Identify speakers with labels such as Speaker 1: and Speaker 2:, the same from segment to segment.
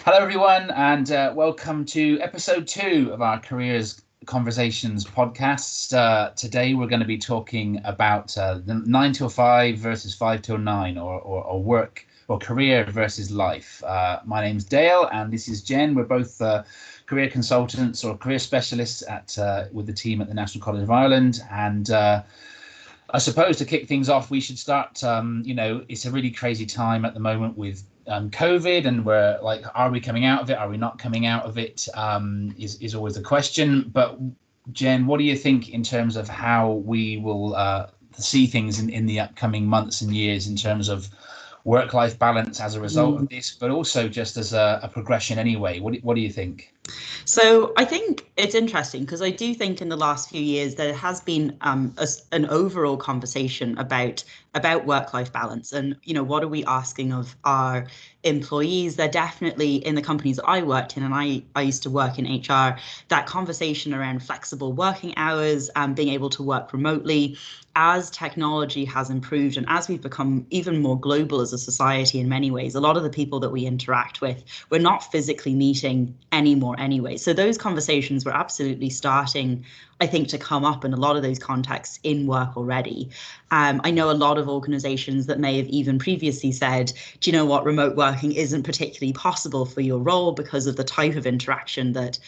Speaker 1: Hello, everyone, and welcome to episode 2 of our Careers Conversations podcast. Today, we're going to be talking about the 9 till 5 versus 5 till 9, or work or career versus life. My name's Dale, and this is Jen. We're both career consultants or career specialists with the team at the National College of Ireland, and I suppose to kick things off, we should start. It's a really crazy time at the moment with COVID, and we're like, are we coming out of it? Are we not coming out of it? Is always the question. But Jen, what do you think in terms of how we will see things in the upcoming months and years in terms of work-life balance as a result of this, but also just as a progression anyway? What do you think?
Speaker 2: So I think it's interesting because I do think in the last few years there has been an overall conversation about work-life balance and, what are we asking of our employees? They're definitely in the companies that I worked in, and I used to work in HR, that conversation around flexible working hours and being able to work remotely. As technology has improved and as we've become even more global as a society in many ways, a lot of the people that we interact with, we're not physically meeting anymore anyway. So those conversations were absolutely starting, I think, to come up in a lot of those contexts in work already. I know a lot of organizations that may have even previously said, do you know what, remote working isn't particularly possible for your role because of the type of interaction that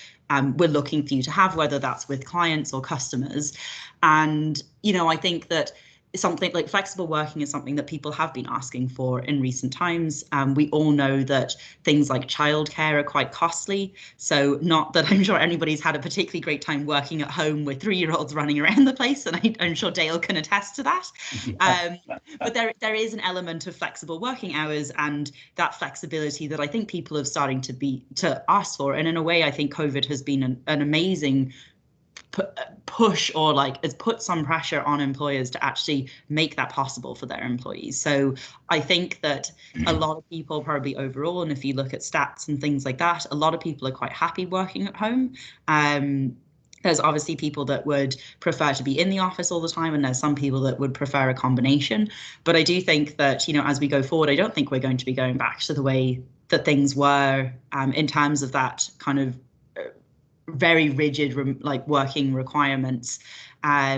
Speaker 2: we're looking for you to have, whether that's with clients or customers. And, I think that something like flexible working is something that people have been asking for in recent times. We all know that things like childcare are quite costly. So not that I'm sure anybody's had a particularly great time working at home with 3-year-olds running around the place. And I'm sure Dale can attest to that. But there is an element of flexible working hours and that flexibility that I think people are starting to ask for. And in a way, I think COVID has been an amazing push, or has put some pressure on employers to actually make that possible for their employees. So I think that a lot of people probably overall, and if you look at stats and things like that, a lot of people are quite happy working at home. There's obviously people that would prefer to be in the office all the time, and there's some people that would prefer a combination. But I do think that, as we go forward, I don't think we're going to be going back to the way that things were in terms of that kind of very rigid working requirements. I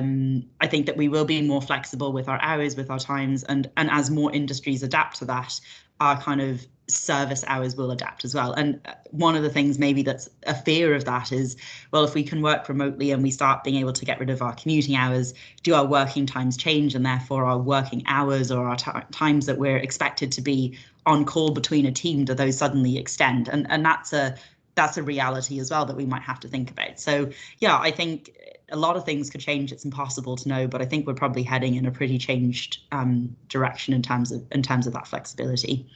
Speaker 2: think that we will be more flexible with our hours, with our times, and as more industries adapt to that, our kind of service hours will adapt as well. And one of the things maybe that's a fear of that is, well, if we can work remotely and we start being able to get rid of our commuting hours, do our working times change, and therefore our working hours or our times that we're expected to be on call between a team, do those suddenly extend? And that's a reality as well that we might have to think about. So yeah, I think a lot of things could change. It's impossible to know, but I think we're probably heading in a pretty changed direction in terms of that flexibility.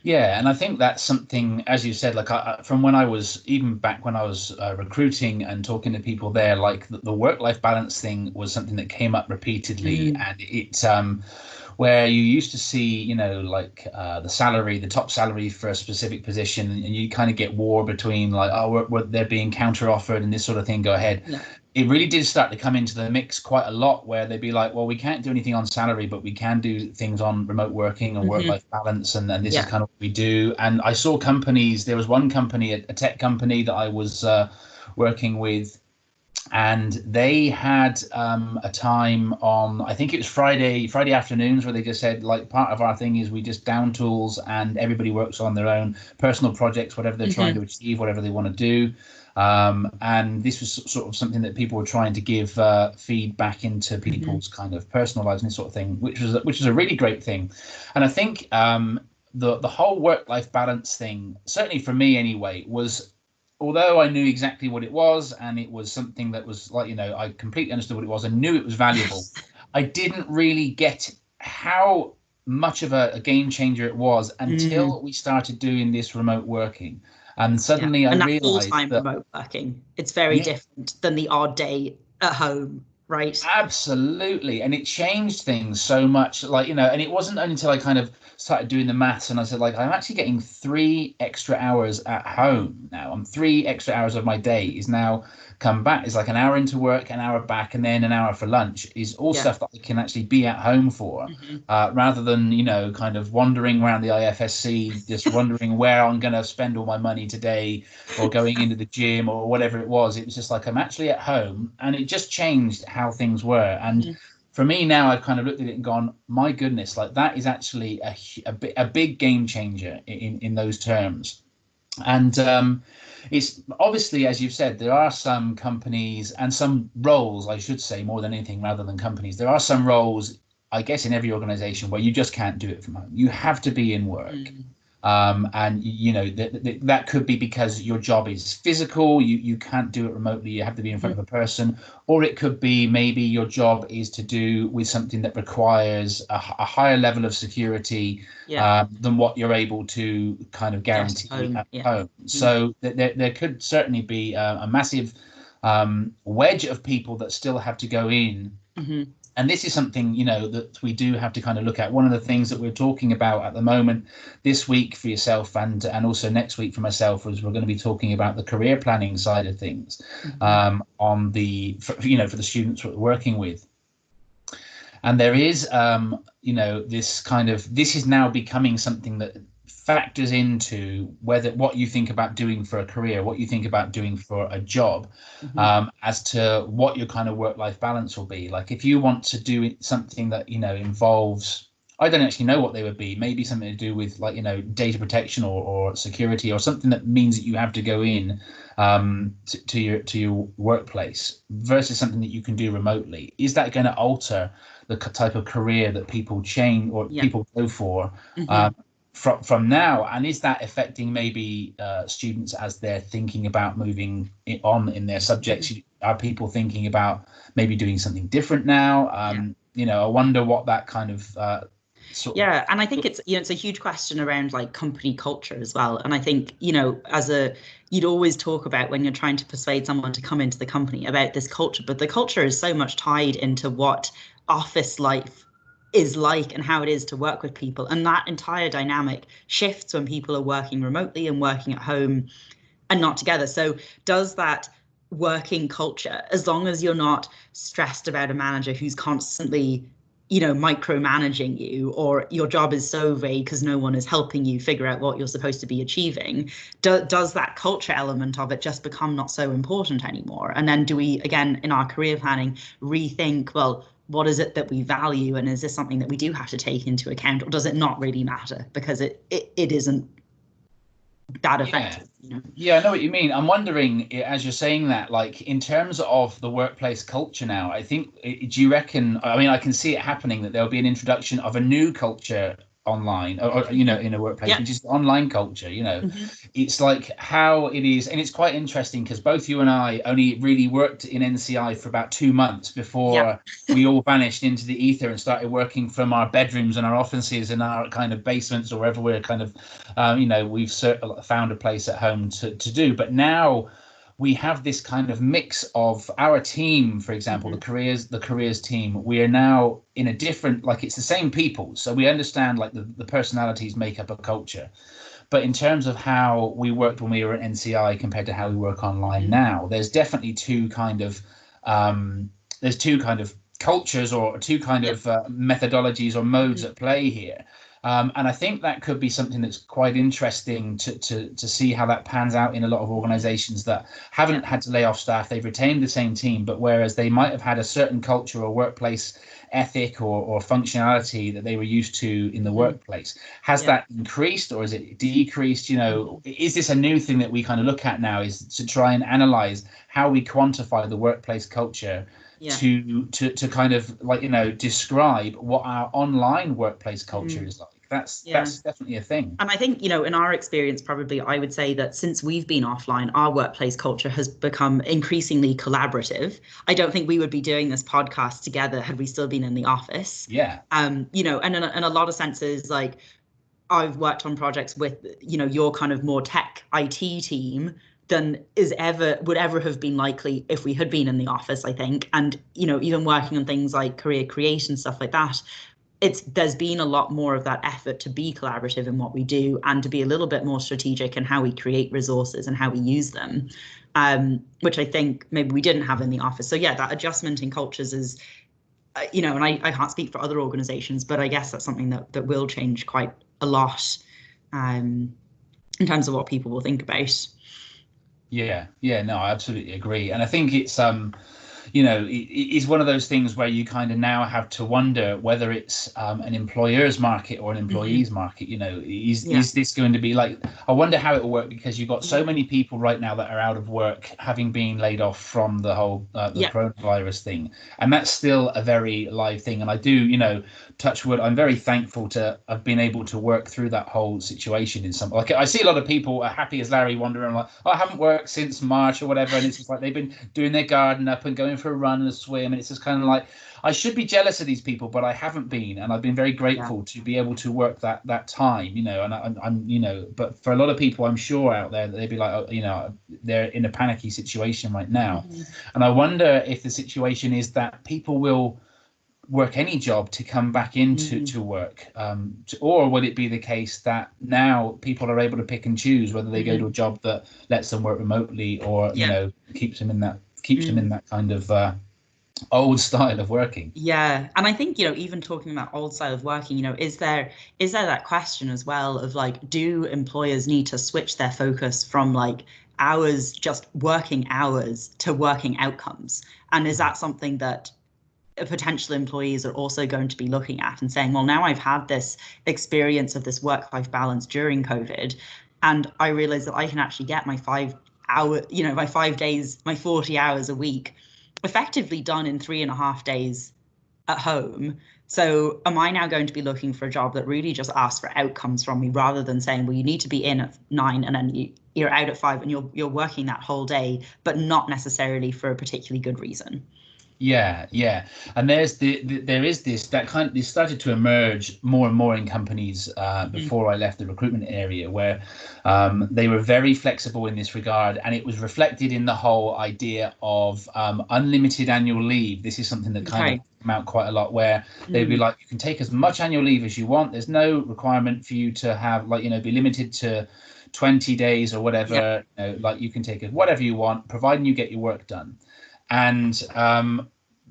Speaker 1: Yeah, and I think that's something, as you said, from when I was, even back when I was recruiting and talking to people there, like the work-life balance thing was something that came up repeatedly, and it where you used to see, the top salary for a specific position, and you kind of get war between they're being counter offered and this sort of thing go ahead. Yeah. It really did start to come into the mix quite a lot, where they'd be like, well, we can't do anything on salary, but we can do things on remote working and work-life balance. And this is kind of what we do. And I saw companies, there was one company, a tech company that I was working with, and they had a time on, I think it was Friday afternoons, where they just said, part of our thing is we just down tools and everybody works on their own personal projects, whatever they're trying to achieve, whatever they want to do. And this was sort of something that people were trying to give feedback into people's kind of personal lives and this sort of thing, which was a really great thing. And I think the whole work-life balance thing, certainly for me anyway, was, although I knew exactly what it was, and it was something that was I completely understood what it was and knew it was valuable, I didn't really get how much of a game changer it was until we started doing this remote working. And suddenly I realized
Speaker 2: that full-time remote working, it's very different than the odd day at home, Right.
Speaker 1: Absolutely. And it changed things so much. Like, and it wasn't until I kind of started doing the maths and I said, like, I'm actually getting 3 extra hours at home now. I'm 3 extra hours of my day is now come back. It's like an hour into work, an hour back, and then an hour for lunch is all
Speaker 2: Yeah.
Speaker 1: stuff that I can actually be at home for, rather than, kind of wandering around the IFSC, just wondering where I'm going to spend all my money today or going into the gym or whatever it was. It was just like I'm actually at home, and it just changed how things were. And for me now, I've kind of looked at it and gone, my goodness, like that is actually a big game changer in those terms. And it's obviously, as you've said, there are some companies and some roles, I should say, more than anything, rather than companies. There are some roles, I guess, in every organization where you just can't do it from home. You have to be in work. And that could be because your job is physical, you can't do it remotely, you have to be in front of a person, or it could be maybe your job is to do with something that requires a higher level of security than what you're able to kind of guarantee at home. So there could certainly be a massive wedge of people that still have to go in. And this is something, that we do have to kind of look at. One of the things that we're talking about at the moment this week for yourself and also next week for myself was we're going to be talking about the career planning side of things for the students we're working with. And there is, this is now becoming something that factors into what you think about doing for a career, what you think about doing for a job, as to what your kind of work-life balance will be. Like if you want to do something that, involves, I don't actually know what they would be, maybe something to do with like, data protection or security or something that means that you have to go in to your workplace versus something that you can do remotely. Is that going to alter the type of career that people change or people go for from now? And is that affecting maybe students as they're thinking about moving on in their subjects? Are people thinking about maybe doing something different now? I wonder what that kind of
Speaker 2: and I think it's it's a huge question around like company culture as well. And I think you'd always talk about when you're trying to persuade someone to come into the company about this culture, but the culture is so much tied into what office life is like and how it is to work with people, and that entire dynamic shifts when people are working remotely and working at home and not together. So does that working culture, as long as you're not stressed about a manager who's constantly micromanaging you, or your job is so vague because no one is helping you figure out what you're supposed to be achieving, does that culture element of it just become not so important anymore? And then do we, again, in our career planning, rethink, well, what is it that we value, and is this something that we do have to take into account, or does it not really matter because it isn't that effective?
Speaker 1: I know what you mean. I'm wondering, as you're saying that, like in terms of the workplace culture now, I think, do you reckon, I mean, I can see it happening that there'll be an introduction of a new culture online or in a workplace, which is online culture. It's like how it is, and it's quite interesting because both you and I only really worked in NCI for about 2 months before we all vanished into the ether and started working from our bedrooms and our offices and our kind of basements or wherever we're kind of we've found a place at home to do. But now we have this kind of mix of our team, for example, the careers team. We are now in a different, like it's the same people. So we understand like the personalities make up a culture. But in terms of how we worked when we were at NCI compared to how we work online now, there's definitely two kind of cultures or two kind of methodologies or modes at play here. And I think that could be something that's quite interesting to see how that pans out in a lot of organizations that haven't had to lay off staff. They've retained the same team, but whereas they might have had a certain culture or workplace ethic or functionality that they were used to in the workplace, has that increased or is it decreased? Is this a new thing that we kind of look at now, is to try and analyze how we quantify the workplace culture to kind of like describe what our online workplace culture is like? That's definitely a thing.
Speaker 2: And I think, in our experience, probably I would say that since we've been offline, our workplace culture has become increasingly collaborative. I don't think we would be doing this podcast together had we still been in the office. And in a lot of senses, like I've worked on projects with, your kind of more tech IT team, than would ever have been likely if we had been in the office, I think. And, even working on things like Career Create and stuff like that, there's been a lot more of that effort to be collaborative in what we do and to be a little bit more strategic in how we create resources and how we use them, which I think maybe we didn't have in the office. So yeah, that adjustment in cultures is, and I can't speak for other organizations, but I guess that's something that will change quite a lot in terms of what people will think about.
Speaker 1: Yeah, no, I absolutely agree. And I think it's it is one of those things where you kind of now have to wonder whether it's an employer's market or an employee's market. Is this going to be like, I wonder how it will work, because you've got so many people right now that are out of work, having been laid off from the whole the coronavirus thing. And that's still a very live thing. And I do, touch wood, I'm very thankful to have been able to work through that whole situation in some, like, I see a lot of people are happy as Larry, wondering like, oh, I haven't worked since March or whatever. And it's just like they've been doing their garden up and going for a run and a swim. And it's just kind of like, I should be jealous of these people, but I haven't been. And I've been very grateful to be able to work that time, and I'm, but for a lot of people, I'm sure out there that they'd be like, oh, they're in a panicky situation right now. And I wonder if the situation is that people will work any job to come back into to work, or would it be the case that now people are able to pick and choose whether they go to a job that lets them work remotely, or keeps them in that kind of old style of working?
Speaker 2: And I think, even talking about old style of working, is there that question as well of like, do employers need to switch their focus from like hours, just working hours, to working outcomes? And is that something that potential employees are also going to be looking at and saying, well, now I've had this experience of this work-life balance during COVID, and I realize that I can actually get my 5 hour, my 5 days, my 40 hours a week effectively done in 3.5 days at home. So am I now going to be looking for a job that really just asks for outcomes from me, rather than saying, well, you need to be in at 9 and then you're out at 5 and you're working that whole day, but not necessarily for a particularly good reason?
Speaker 1: Yeah. And there is this that kind of, this started to emerge more and more in companies before I left the recruitment area, where they were very flexible in this regard, and it was reflected in the whole idea of unlimited annual leave. This is something that kind of came out quite a lot, where they'd be like, you can take as much annual leave as you want. There's no requirement for you to have, like, be limited to 20 days or whatever. Like, you can take whatever you want, providing you get your work done. And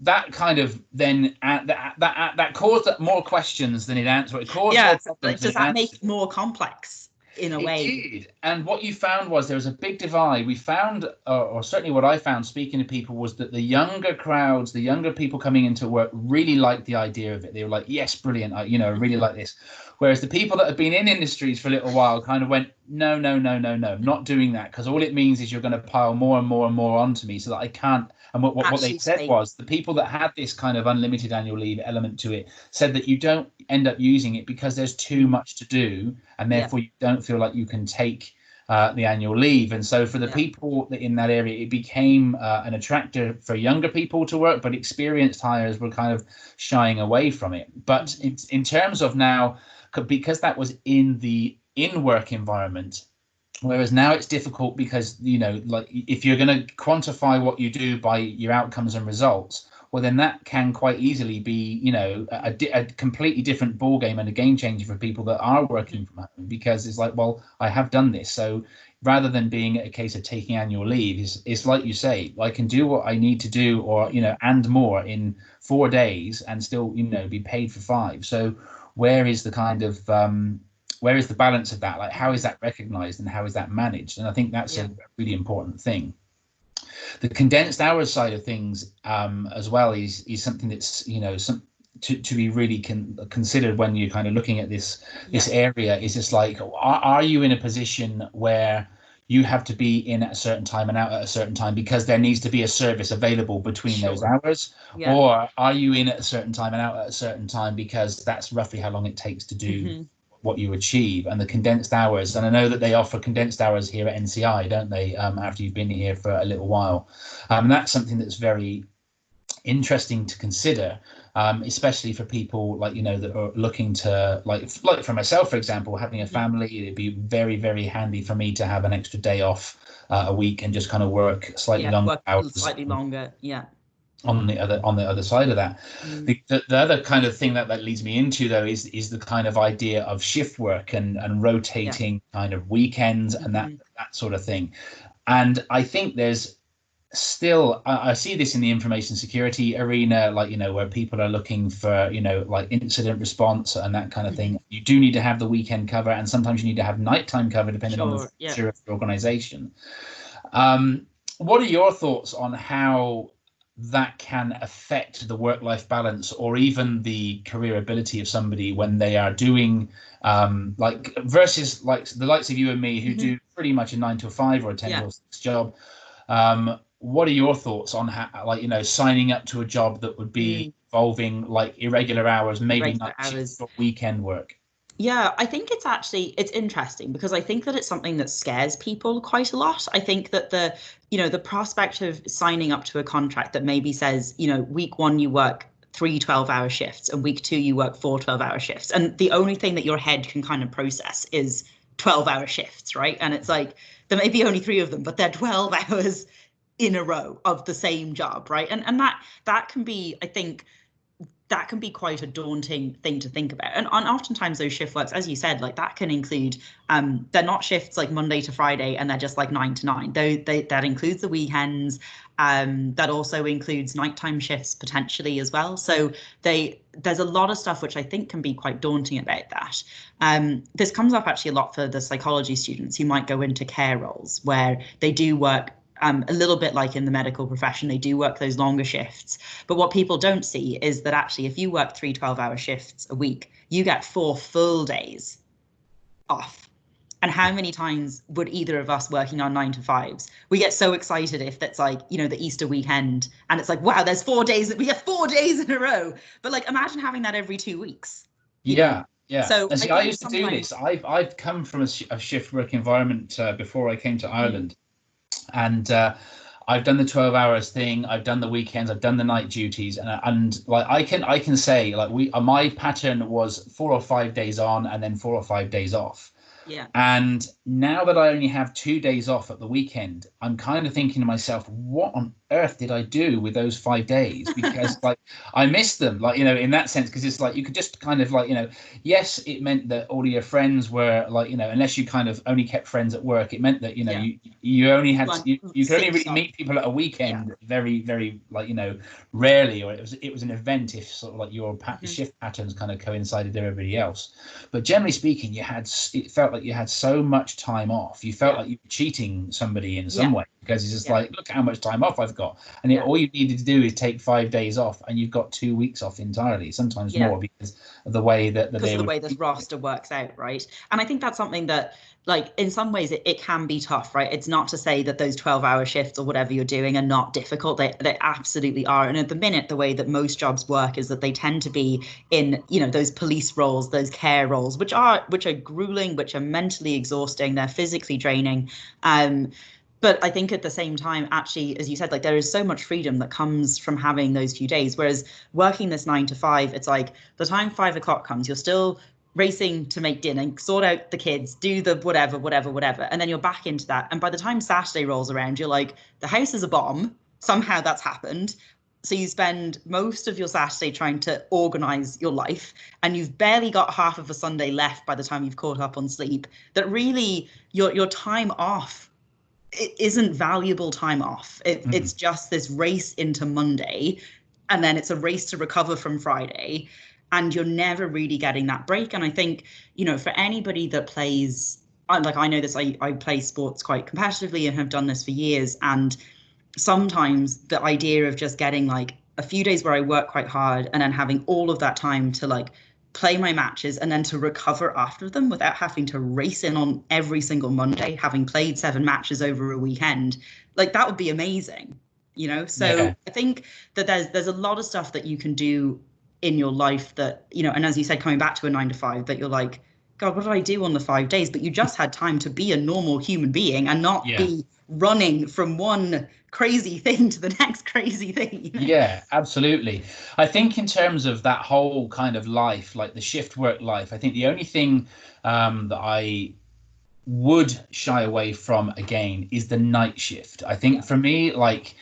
Speaker 1: that kind of then that caused more questions than it answered. It caused more problems.
Speaker 2: Does that make it more complex in a way?
Speaker 1: It did. And what you found was there was a big divide. We found, or certainly what I found speaking to people, was that the younger crowds, the younger people coming into work, really liked the idea of it. They were like, yes, brilliant, I really like this. Whereas the people that have been in industries for a little while kind of went, no, not doing that, because all it means is you're going to pile more and more and more onto me so that I can't. And what they said was, the people that had this kind of unlimited annual leave element to it said that you don't end up using it because there's too much to do, and therefore you don't feel like you can take the annual leave. And so for the people that in that area, it became an attractor for younger people to work, but experienced hires were kind of shying away from it. But in terms of now, because that was in the in-work environment, whereas now it's difficult because, like, if you're going to quantify what you do by your outcomes and results, well, then that can quite easily be, a completely different ball game and a game changer for people that are working from home, because it's like, well, I have done this. So rather than being a case of taking annual leave, it's like you say, I can do what I need to do, or, and more in 4 days and still, be paid for 5. So where is the kind of where is the balance of that? Like, how is that recognized and how is that managed? And I think that's a really important thing. The condensed hours side of things as well is something that's, to be really considered when you're kind of looking at this area. Is just like, are you in a position where you have to be in at a certain time and out at a certain time because there needs to be a service available between those hours? Or are you in at a certain time and out at a certain time because that's roughly how long it takes to do what you achieve? And the condensed hours, and I know that they offer condensed hours here at NCI, don't they, after you've been here for a little while. That's something that's very interesting to consider, especially for people like, that are looking to like for myself, for example, having a family. It'd be very, very handy for me to have an extra day off a week and just kind of work slightly longer
Speaker 2: work
Speaker 1: hours
Speaker 2: slightly longer.
Speaker 1: on the other side of that. The other kind of thing that leads me into, though, is the kind of idea of shift work and rotating kind of weekends and that sort of thing. And I think there's still, I see this in the information security arena, like, where people are looking for, like incident response and that kind of thing. You do need to have the weekend cover, and sometimes you need to have nighttime cover depending on the nature of the organization. What are your thoughts on how that can affect the work-life balance or even the career ability of somebody when they are doing like versus like the likes of you and me who do pretty much a 9 to 5 or a 10 to 6 job? What are your thoughts on how, like, signing up to a job that would be involving like irregular hours, maybe night shifts or weekend work?
Speaker 2: Yeah, I think it's interesting because I think that it's something that scares people quite a lot. I think that the prospect of signing up to a contract that maybe says, week 1 you work 3 12-hour shifts and week 2 you work 4 12-hour shifts. And the only thing that your head can kind of process is 12-hour shifts, right? And it's like, there may be only 3 of them, but they're 12 hours in a row of the same job, right? And that can be, I think, that can be quite a daunting thing to think about. And oftentimes those shift works, as you said, like that can include, they're not shifts like Monday to Friday and they're just like 9 to 9. That includes the weekends. That also includes nighttime shifts potentially as well. So there's a lot of stuff which I think can be quite daunting about that. This comes up actually a lot for the psychology students who might go into care roles where they do work a little bit like in the medical profession, they do work those longer shifts. But what people don't see is that actually, if you work 3 12-hour shifts a week, you get 4 full days off. And how many times would either of us working on 9 to 5s, we get so excited if that's like, the Easter weekend and it's like, wow, there's 4 days, we get 4 days in a row. But like, imagine having that every 2 weeks.
Speaker 1: Yeah.
Speaker 2: So
Speaker 1: see, I used to do this. I've come from a shift work environment before I came to Ireland. And I've done the 12 hours thing. I've done the weekends. I've done the night duties, and like I can say like my pattern was 4 or 5 days on and then 4 or 5 days off.
Speaker 2: Yeah.
Speaker 1: And now that I only have 2 days off at the weekend, I'm kind of thinking to myself, what on earth did I do with those 5 days? Because like I missed them, like, in that sense, because it's like you could just kind of like, yes, it meant that all of your friends were like, unless you kind of only kept friends at work, it meant that, you only had you could only really meet people at a weekend very, very like, rarely, or it was an event if sort of like your shift patterns kind of coincided with everybody else. But generally speaking, it felt like you had so much time off. You felt like you were cheating somebody in some way, because it's just like, look how much time off I've got. And all you needed to do is take 5 days off and you've got 2 weeks off entirely, sometimes more, because of the way that the
Speaker 2: way this roster works out, right? And I think that's something that, like, in some ways it can be tough, right? It's not to say that those 12-hour shifts or whatever you're doing are not difficult. They absolutely are. And at the minute, the way that most jobs work is that they tend to be in, those police roles, those care roles, which are grueling, which are mentally exhausting, they're physically draining. But I think at the same time, actually, as you said, like there is so much freedom that comes from having those few days. Whereas working this 9 to 5, it's like the time 5 o'clock comes, you're still racing to make dinner, sort out the kids, do the whatever, and then you're back into that. And by the time Saturday rolls around, you're like, the house is a bomb. Somehow that's happened. So you spend most of your Saturday trying to organize your life, and you've barely got half of a Sunday left by the time you've caught up on sleep. That really your time off, it isn't valuable time off. It's just this race into Monday, and then it's a race to recover from Friday, and you're never really getting that break. And I think, for anybody that plays, like I know this, I play sports quite competitively and have done this for years. And sometimes the idea of just getting like a few days where I work quite hard and then having all of that time to like play my matches and then to recover after them without having to race in on every single Monday, having played 7 matches over a weekend, like that would be amazing, So I think that there's a lot of stuff that you can do in your life that, and as you said, coming back to a 9 to 5, that you're like, God, what did I do on the 5 days? But you just had time to be a normal human being and not be running from one crazy thing to the next crazy thing.
Speaker 1: Yeah, absolutely. I think in terms of that whole kind of life, like the shift work life, I think the only thing that I would shy away from again is the night shift. I think for me, like,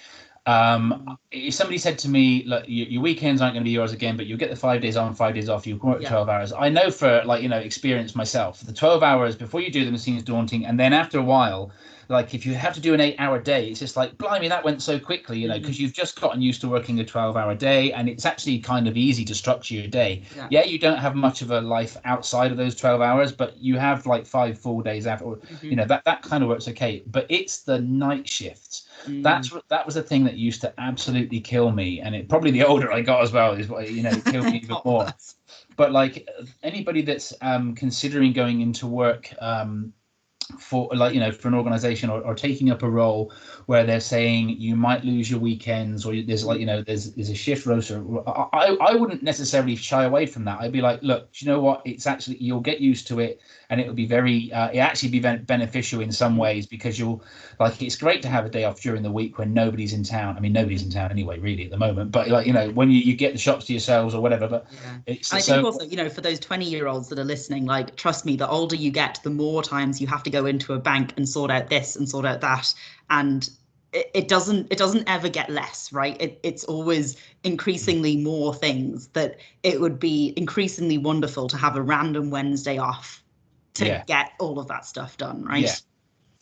Speaker 1: if somebody said to me, look, your weekends aren't going to be yours again, but you'll get the 5 days on, 5 days off, you work 12 hours. I know for, like, experience myself, the 12 hours before you do them seems daunting. And then after a while, like if you have to do an 8-hour day, it's just like, blimey, that went so quickly, because you've just gotten used to working a 12-hour day, and it's actually kind of easy to structure your day. Yeah, you don't have much of a life outside of those 12 hours, but you have like 5 full days after, that kind of works okay. But it's the night shifts. That was a thing that used to absolutely kill me, and it probably the older I got as well is what it killed me even more. But like anybody that's considering going into work for for an organization, or taking up a role where they're saying you might lose your weekends, or there's there's a shift roster, I wouldn't necessarily shy away from that. I'd be like, look, you know what, it's actually, you'll get used to it, and it'll be very it actually be beneficial in some ways, because you'll, like, it's great to have a day off during the week when nobody's in town. I mean, nobody's in town anyway really at the moment, but when you get the shops to yourselves or whatever. But it's,
Speaker 2: I think also, for those 20-year-olds that are listening, like, trust me, the older you get, the more times you have to go into a bank and sort out this and sort out that, and it doesn't ever get less, right? It's always increasingly more things, that it would be increasingly wonderful to have a random Wednesday off to get all of that stuff done, right?
Speaker 1: Yeah.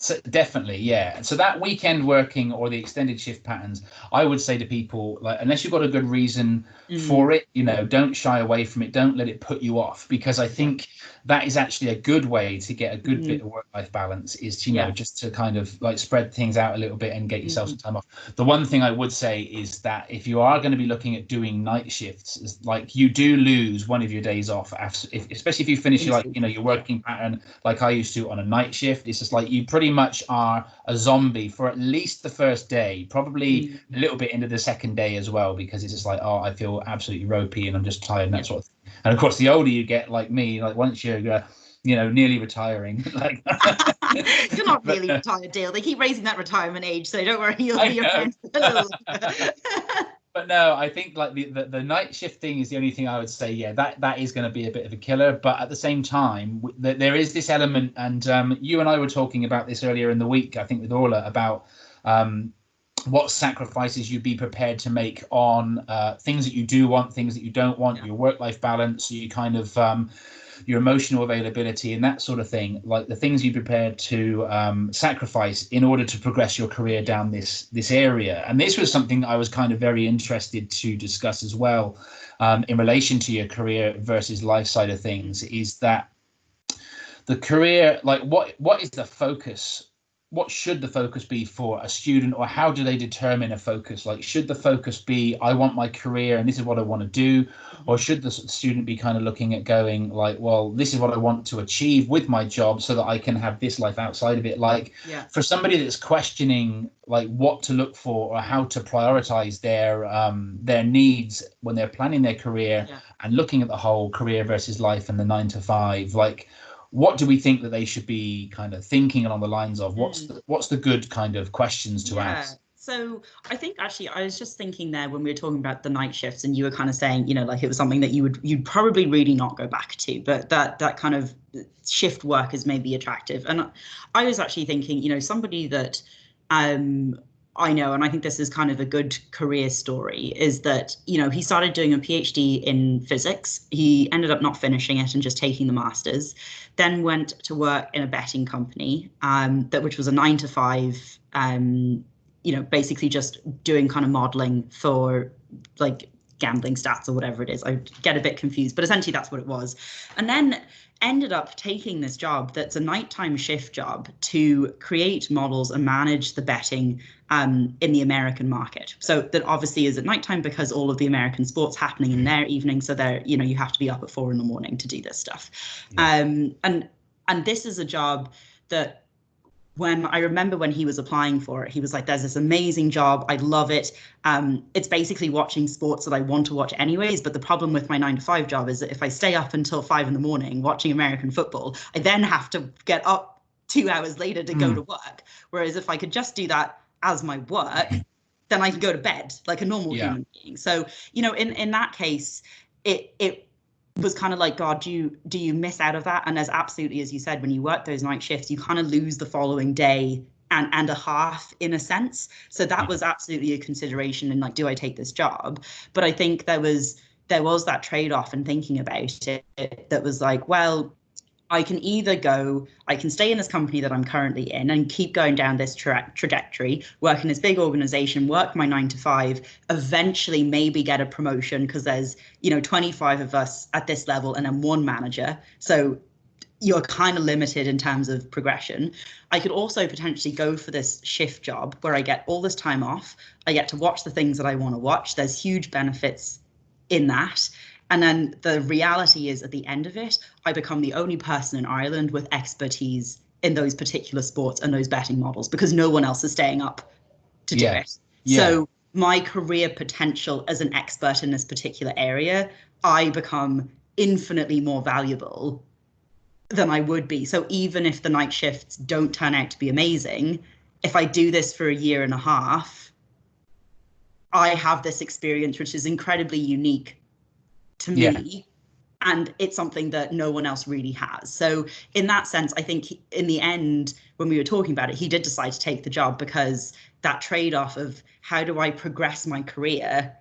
Speaker 1: So definitely, yeah. So that weekend working or the extended shift patterns, I would say to people, like, unless you've got a good reason for it, don't shy away from it. Don't let it put you off, because I think that is actually a good way to get a good bit of work-life balance, is to, just to kind of like spread things out a little bit and get yourself some time off. The one thing I would say is that if you are going to be looking at doing night shifts, is like you do lose one of your days off, especially if you finish your working pattern like I used to on a night shift. It's just like you pretty much are a zombie for at least the first day, probably a little bit into the second day as well, because it's just like, oh, I feel absolutely ropey and I'm just tired and that sort of thing. And of course, the older you get, like me, like once you're nearly retiring, like
Speaker 2: you're not really retired, Dale. They keep raising that retirement age, so don't worry, you'll be around.
Speaker 1: But no, I think like the night shift thing is the only thing I would say, that is going to be a bit of a killer. But at the same time, there is this element, and you and I were talking about this earlier in the week, I think with Orla, about what sacrifices you'd be prepared to make on things that you do want, things that you don't want, your work-life balance, you kind of your emotional availability and that sort of thing, like the things you're prepared to sacrifice in order to progress your career down this area. And this was something I was kind of very interested to discuss as well, in relation to your career versus life side of things, is that the career, like what is the focus? What should the focus be for a student, or how do they determine a focus? Like, should the focus be, I want my career and this is what I want to do? Or should the student be kind of looking at going like, well, this is what I want to achieve with my job so that I can have this life outside of it? Like, for somebody that's questioning like what to look for or how to prioritize their needs when they're planning their career and looking at the whole career versus life and the 9 to 5, like, what do we think that they should be kind of thinking along the lines of? What's the good kind of questions to ask?
Speaker 2: So I think actually I was just thinking there when we were talking about the night shifts, and you were kind of saying, like it was something that you'd probably really not go back to, but that kind of shift work is maybe attractive. And I was actually thinking, somebody that I know, and I think this is kind of a good career story, is that, he started doing a PhD in physics. He ended up not finishing it and just taking the master's, then went to work in a betting company, which was a 9 to 5, basically just doing kind of modeling for like gambling stats or whatever it is. I get a bit confused, but essentially that's what it was. And then ended up taking this job that's a nighttime shift job to create models and manage the betting in the American market. So that obviously is at nighttime because all of the American sports happening in their evening. So they're, you have to be up at 4 a.m. to do this stuff. And this is a job that, when I remember when he was applying for it, he was like, there's this amazing job. I love it. It's basically watching sports that I want to watch anyways. But the problem with my 9 to 5 job is that if I stay up until 5 a.m. watching American football, I then have to get up 2 hours later to go to work, Whereas if I could just do that as my work, then I can go to bed like a normal human being. So, you know, in that case, it was kind of like, God, do you miss out of that? And as absolutely as you said, when you work those night shifts, you kind of lose the following day and a half in a sense. So that was absolutely a consideration in like, do I take this job? But I think there was that trade-off in thinking about it that was like, well, I can stay in this company that I'm currently in and keep going down this trajectory, work in this big organization, work my 9 to 5, eventually maybe get a promotion because there's, 25 of us at this level and then one manager. So you're kind of limited in terms of progression. I could also potentially go for this shift job where I get all this time off. I get to watch the things that I want to watch. There's huge benefits in that. And then the reality is at the end of it, I become the only person in Ireland with expertise in those particular sports and those betting models because no one else is staying up to do it. So my career potential as an expert in this particular area, I become infinitely more valuable than I would be. So even if the night shifts don't turn out to be amazing, if I do this for a year and a half, I have this experience which is incredibly unique to me, and it's something that no one else really has. So in that sense, I think in the end, when we were talking about it, he did decide to take the job because that trade-off of how do I progress my career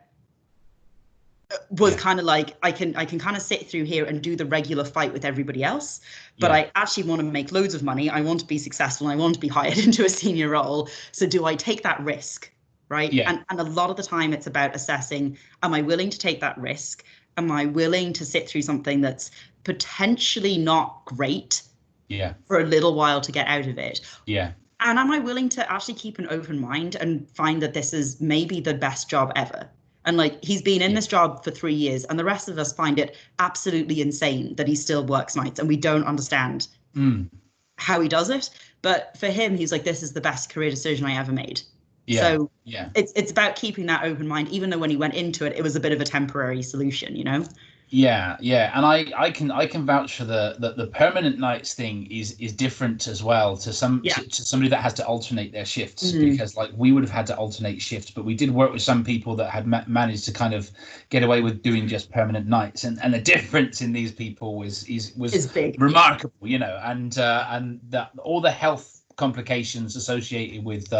Speaker 2: was kind of like, I can kind of sit through here and do the regular fight with everybody else, but I actually want to make loads of money. I want to be successful. And I want to be hired into a senior role. So do I take that risk? Right. And a lot of the time it's about assessing, am I willing to take that risk? Am I willing to sit through something that's potentially not great for a little while to get out of it? And am I willing to actually keep an open mind and find that this is maybe the best job ever? And like, he's been in this job for 3 years and the rest of us find it absolutely insane that he still works nights and we don't understand how he does it. But for him, he's like, this is the best career decision I ever made. So it's about keeping that open mind, even though when he went into it, it was a bit of a temporary solution, you know?
Speaker 1: And I can vouch for the permanent nights thing is different as well to somebody that has to alternate their shifts, because like we would have had to alternate shifts, but we did work with some people that had managed to kind of get away with doing just permanent nights, and the difference in these people was big, remarkable, you know, and that all the health complications associated with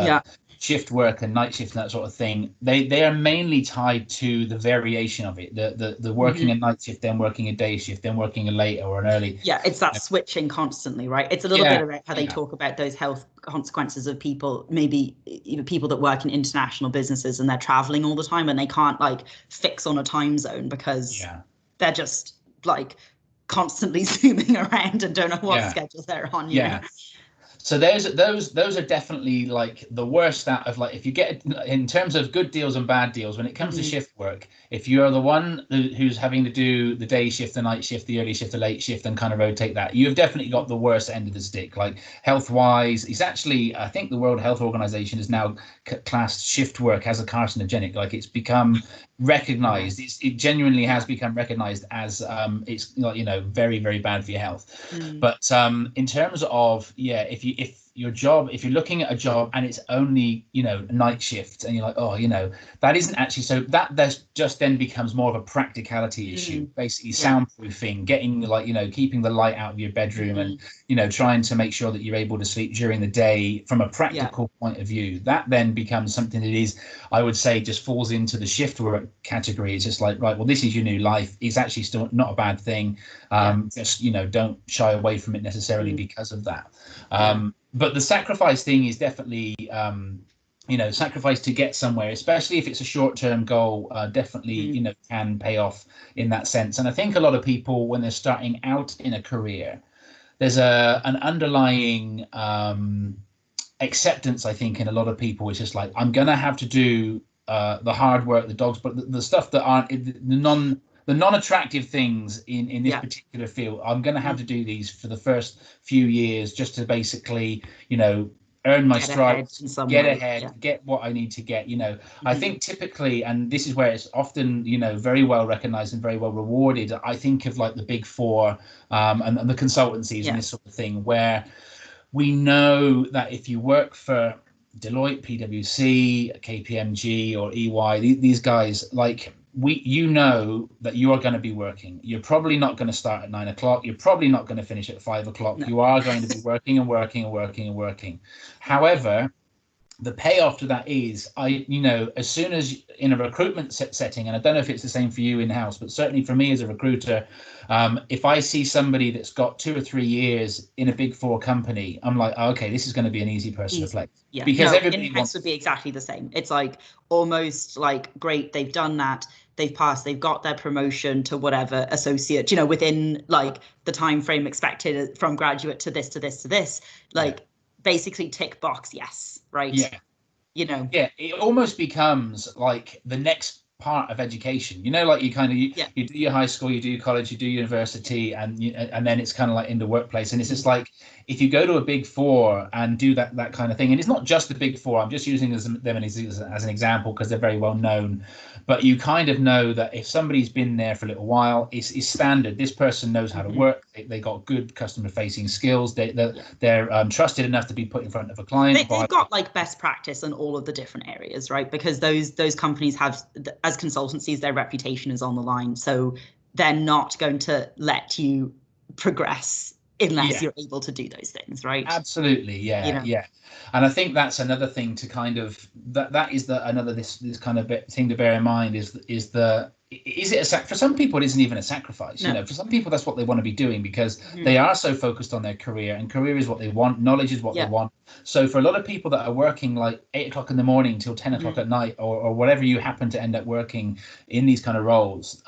Speaker 1: shift work and night shift and that sort of thing, they are mainly tied to the variation of it, the working a night shift, then working a day shift, then working a late or an early.
Speaker 2: It's that switching constantly, right? It's a little bit about how they talk about those health consequences of people, maybe even people that work in international businesses and they're traveling all the time and they can't like fix on a time zone because they're just like constantly zooming around and don't know what schedule they're on. You know?
Speaker 1: So those are definitely like the worst out of, like, if you get in terms of good deals and bad deals when it comes to shift work, if you're the one who's having to do the day shift, the night shift, the early shift, the late shift, and kind of rotate that, you've definitely got the worst end of the stick. Like health wise, it's actually, I think the World Health Organization has now classed shift work as a carcinogenic. Like it's become recognized, it genuinely has become recognized as it's, you know, very, very bad for your health. But in terms of if you're looking at a job and it's only, you know, night shift, and you're like, oh, you know, that isn't actually, so there's just then becomes more of a practicality issue, basically soundproofing, getting, like, you know, keeping the light out of your bedroom and, you know, trying to make sure that you're able to sleep during the day from a practical point of view. That then becomes something that is, I would say, just falls into the shift work category. It's just like, right, well, this is your new life. It's actually still not a bad thing. Just, you know, don't shy away from it necessarily because of that. But the sacrifice thing is definitely, you know, sacrifice to get somewhere, especially if it's a short-term goal, definitely, you know, can pay off in that sense. And I think a lot of people, when they're starting out in a career, there's an underlying acceptance, I think, in a lot of people. It's just like, I'm going to have to do the hard work, the dogs, but the stuff that aren't the non-attractive things in this particular field, I'm going to have to do these for the first few years just to basically, you know, earn my stripes, get ahead, get what I need to get, you know. I think typically, and this is where it's often, you know, very well recognized and very well rewarded, I think of like the big four and the consultancies and this sort of thing, where we know that if you work for Deloitte, PwC, KPMG, or EY, these guys, like you know that you are going to be working. You're probably not going to start at 9 o'clock. You're probably not going to finish at 5 o'clock.
Speaker 2: No.
Speaker 1: You are going to be working and working and working and working. However, the payoff to that is, as soon as in a recruitment setting, and I don't know if it's the same for you in-house, but certainly for me as a recruiter, if I see somebody that's got 2 or 3 years in a big four company, I'm like, oh, okay, this is going to be an easy person to place.
Speaker 2: Yeah,
Speaker 1: because
Speaker 2: no,
Speaker 1: everybody
Speaker 2: in-house would be exactly the same. It's like almost like, great, they've done that, they've passed, they've got their promotion to whatever associate, within like the time frame expected from graduate to this, to this, to this, like basically tick box, yes, right?
Speaker 1: Yeah. Yeah, it almost becomes like the next part of education, like you kind of you do your high school, you do your college, you do university, and then it's kind of like in the workplace. And it's just like, if you go to a big four and do that kind of thing, and it's not just the big four, I'm just using them as an example because they're very well known, but you kind of know that if somebody's been there for a little while, it's standard. This person knows how to work. They got good customer facing skills. They're trusted enough to be put in front of a client.
Speaker 2: They've got like best practice in all of the different areas, right? Because those companies have, as consultancies, their reputation is on the line. So they're not going to let you progress unless you're able to do those things, right?
Speaker 1: Absolutely, yeah. And I think that's another thing to kind of that is this kind of thing to bear in mind is it for some people it isn't even a sacrifice.
Speaker 2: No.
Speaker 1: For some people that's what they want to be doing because they are so focused on their career, and career is what they want, knowledge is what they want. So for a lot of people that are working like 8 o'clock in the morning till 10 o'clock at night, or whatever you happen to end up working in these kind of roles,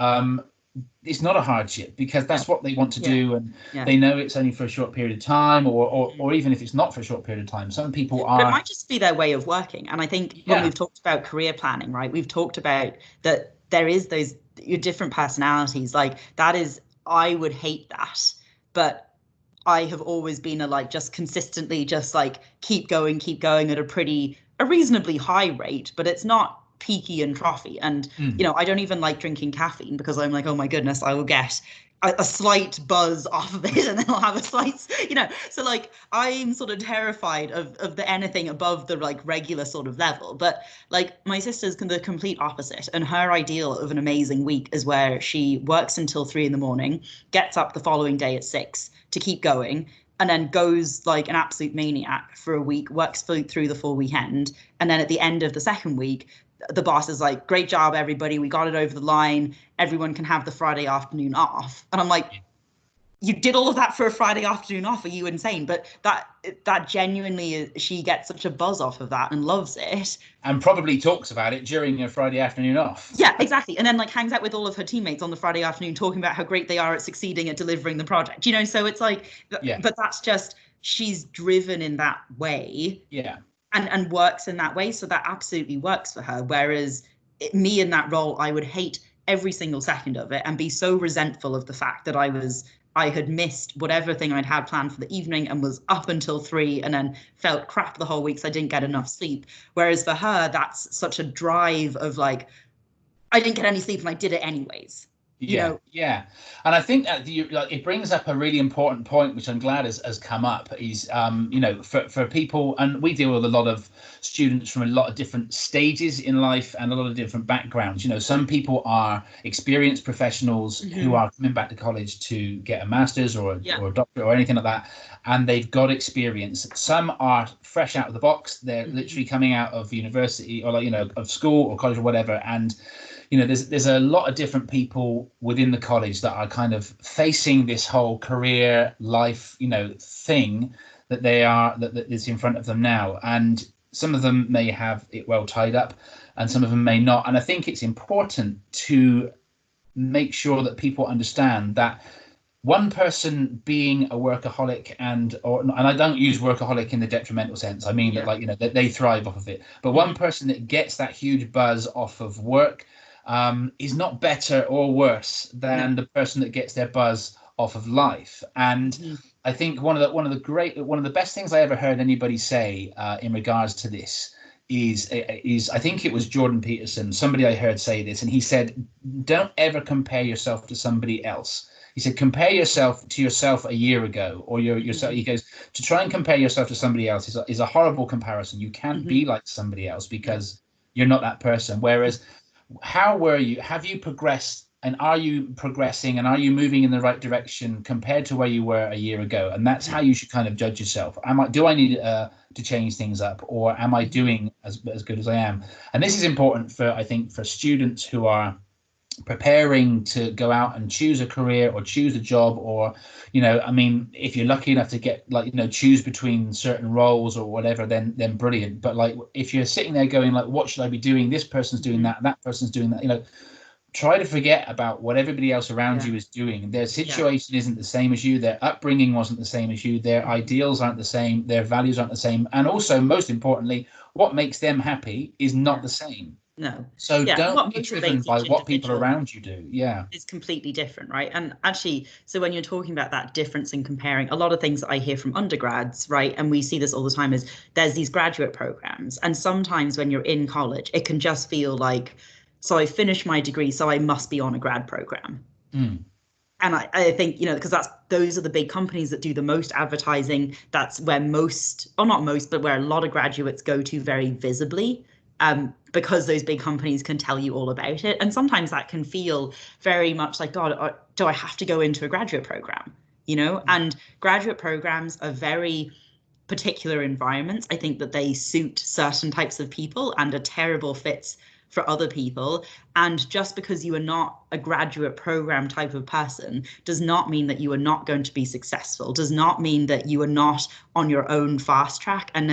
Speaker 1: it's not a hardship because that's what they want to do, and they know it's only for a short period of time, or even if it's not for a short period of time. Some people are.
Speaker 2: But it might just be their way of working. And I think when we've talked about career planning, right, we've talked about that there is those your different personalities. Like that is, I would hate that, but I have always been just consistently just like keep going at a reasonably high rate, but it's not peaky and trophy. And I don't even like drinking caffeine because I'm like, oh my goodness, I will get a slight buzz off of it, and then I'll have a slight, so like I'm sort of terrified of the anything above the like regular sort of level. But like my sister's the complete opposite, and her ideal of an amazing week is where she works until 3 a.m, gets up the following day at 6 to keep going, and then goes like an absolute maniac for a week, works through the full weekend, and then at the end of the second week the boss is like, great job, everybody. We got it over the line. Everyone can have the Friday afternoon off. And I'm like, you did all of that for a Friday afternoon off? Are you insane? But that genuinely, she gets such a buzz off of that and loves it.
Speaker 1: And probably talks about it during a Friday afternoon off.
Speaker 2: Yeah, exactly. And then like hangs out with all of her teammates on the Friday afternoon, talking about how great they are at succeeding at delivering the project. So it's like, but that's just, she's driven in that way.
Speaker 1: Yeah.
Speaker 2: And works in that way. So that absolutely works for her. Whereas me in that role, I would hate every single second of it and be so resentful of the fact that I had missed whatever thing I'd had planned for the evening and was up until 3 and then felt crap the whole week because I didn't get enough sleep. Whereas for her, that's such a drive of like, I didn't get any sleep and I did it anyways.
Speaker 1: Yeah. And I think that it brings up a really important point, which I'm glad has come up, is, for people, and we deal with a lot of students from a lot of different stages in life and a lot of different backgrounds. Some people are experienced professionals who are coming back to college to get a master's or a doctorate or anything like that, and they've got experience. Some are fresh out of the box. They're literally coming out of university or of school or college or whatever, and there's a lot of different people within the college that are kind of facing this whole career life, thing that is in front of them now. And some of them may have it well tied up and some of them may not. And I think it's important to make sure that people understand that one person being a workaholic and I don't use workaholic in the detrimental sense. I mean that they thrive off of it. But one person that gets that huge buzz off of work is not better or worse than the person that gets their buzz off of life. And I think one of the best things I ever heard anybody say in regards to this is I think it was Jordan Peterson, somebody I heard say this, and he said, don't ever compare yourself to somebody else. he said, compare yourself to yourself a year ago, or yourself. He goes, to try and compare yourself to somebody else is a horrible comparison. You can't be like somebody else because you're not that person. Whereas, how were you? Have you progressed? And are you progressing, and are you moving in the right direction compared to where you were a year ago? And that's how you should kind of judge yourself. Do I need to change things up, or am I doing as good as I am? And this is important for, I think, for students who are preparing to go out and choose a career or choose a job, or, you know, I mean, if you're lucky enough to get, like, you know, choose between certain roles or whatever, then brilliant. But like, if you're sitting there going like, what should I be doing? This person's doing that, that person's doing that, you know, try to forget about what everybody else around you is doing. Their situation isn't the same as you. Their upbringing wasn't the same as you. Their ideals aren't the same. Their values aren't the same. And also, most importantly, what makes them happy is not the same.
Speaker 2: No.
Speaker 1: So don't be driven by what people around you do. Yeah.
Speaker 2: It's completely different, right? And actually, so when you're talking about that difference in comparing, a lot of things that I hear from undergrads, right, and we see this all the time, is there's these graduate programs. And sometimes when you're in college, it can just feel like, so I finished my degree, so I must be on a grad program. And I think, you know, because those are the big companies that do the most advertising. That's where most, or not most, but where a lot of graduates go to very visibly, because those big companies can tell you all about it. And sometimes that can feel very much like, God, do I have to go into a graduate program? You know, and graduate programs are very particular environments. I think that they suit certain types of people and are terrible fits for other people. And just because you are not a graduate program type of person does not mean that you are not going to be successful, does not mean that you are not on your own fast track. And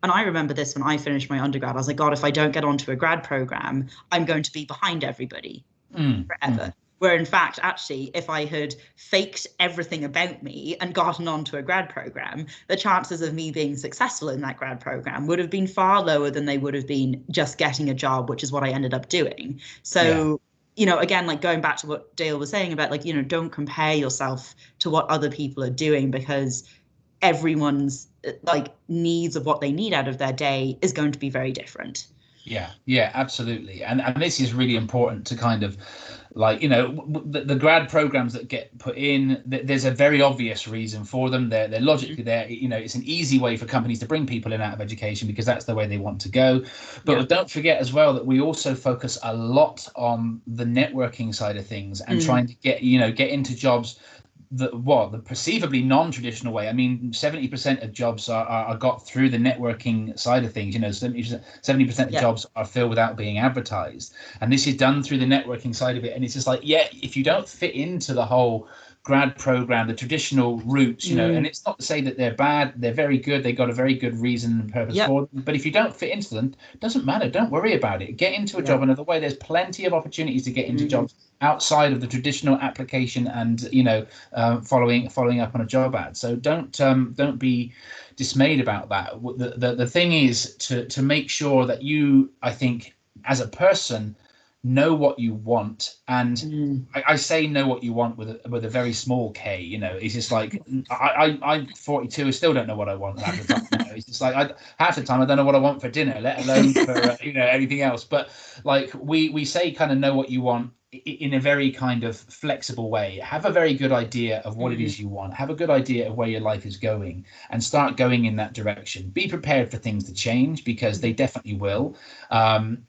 Speaker 2: I remember this when I finished my undergrad. I was like, God, if I don't get onto a grad program, I'm going to be behind everybody forever. Where in fact, actually, if I had faked everything about me and gotten onto a grad program, the chances of me being successful in that grad program would have been far lower than they would have been just getting a job, which is what I ended up doing. So, you know, again, like going back to what Dale was saying about, like, you know, don't compare yourself to what other people are doing, because everyone's like needs of what they need out of their day is going to be very different.
Speaker 1: Yeah, absolutely. And this is really important to kind of, like, you know, the grad programs that get put in, there's a very obvious reason for them. They're logically there. You know, it's an easy way for companies to bring people in out of education because that's the way they want to go. But don't forget as well that we also focus a lot on the networking side of things and trying to get into jobs the perceivably non-traditional way. I mean, 70% of jobs are got through the networking side of things. You know, 70% of jobs are filled without being advertised, and this is done through the networking side of it. And it's just like, if you don't fit into the whole grad program, the traditional routes, you know, and it's not to say that they're bad, they're very good, they got a very good reason and purpose for them, but if you don't fit into them, it doesn't matter, don't worry about it, get into a job another way. There's plenty of opportunities to get into jobs outside of the traditional application and, you know, following up on a job ad. So don't be dismayed about that. The thing is to make sure that you, I think, as a person, know what you want. And I say know what you want with a very small K. You know, it's just like I'm 42, I still don't know what I want half the time. You know, it's just like half the time I don't know what I want for dinner, let alone for you know, anything else. But like we say, kind of know what you want in a very kind of flexible way. Have a very good idea of what it is you want. Have a good idea of where your life is going, and start going in that direction. Be prepared for things to change, because they definitely will. And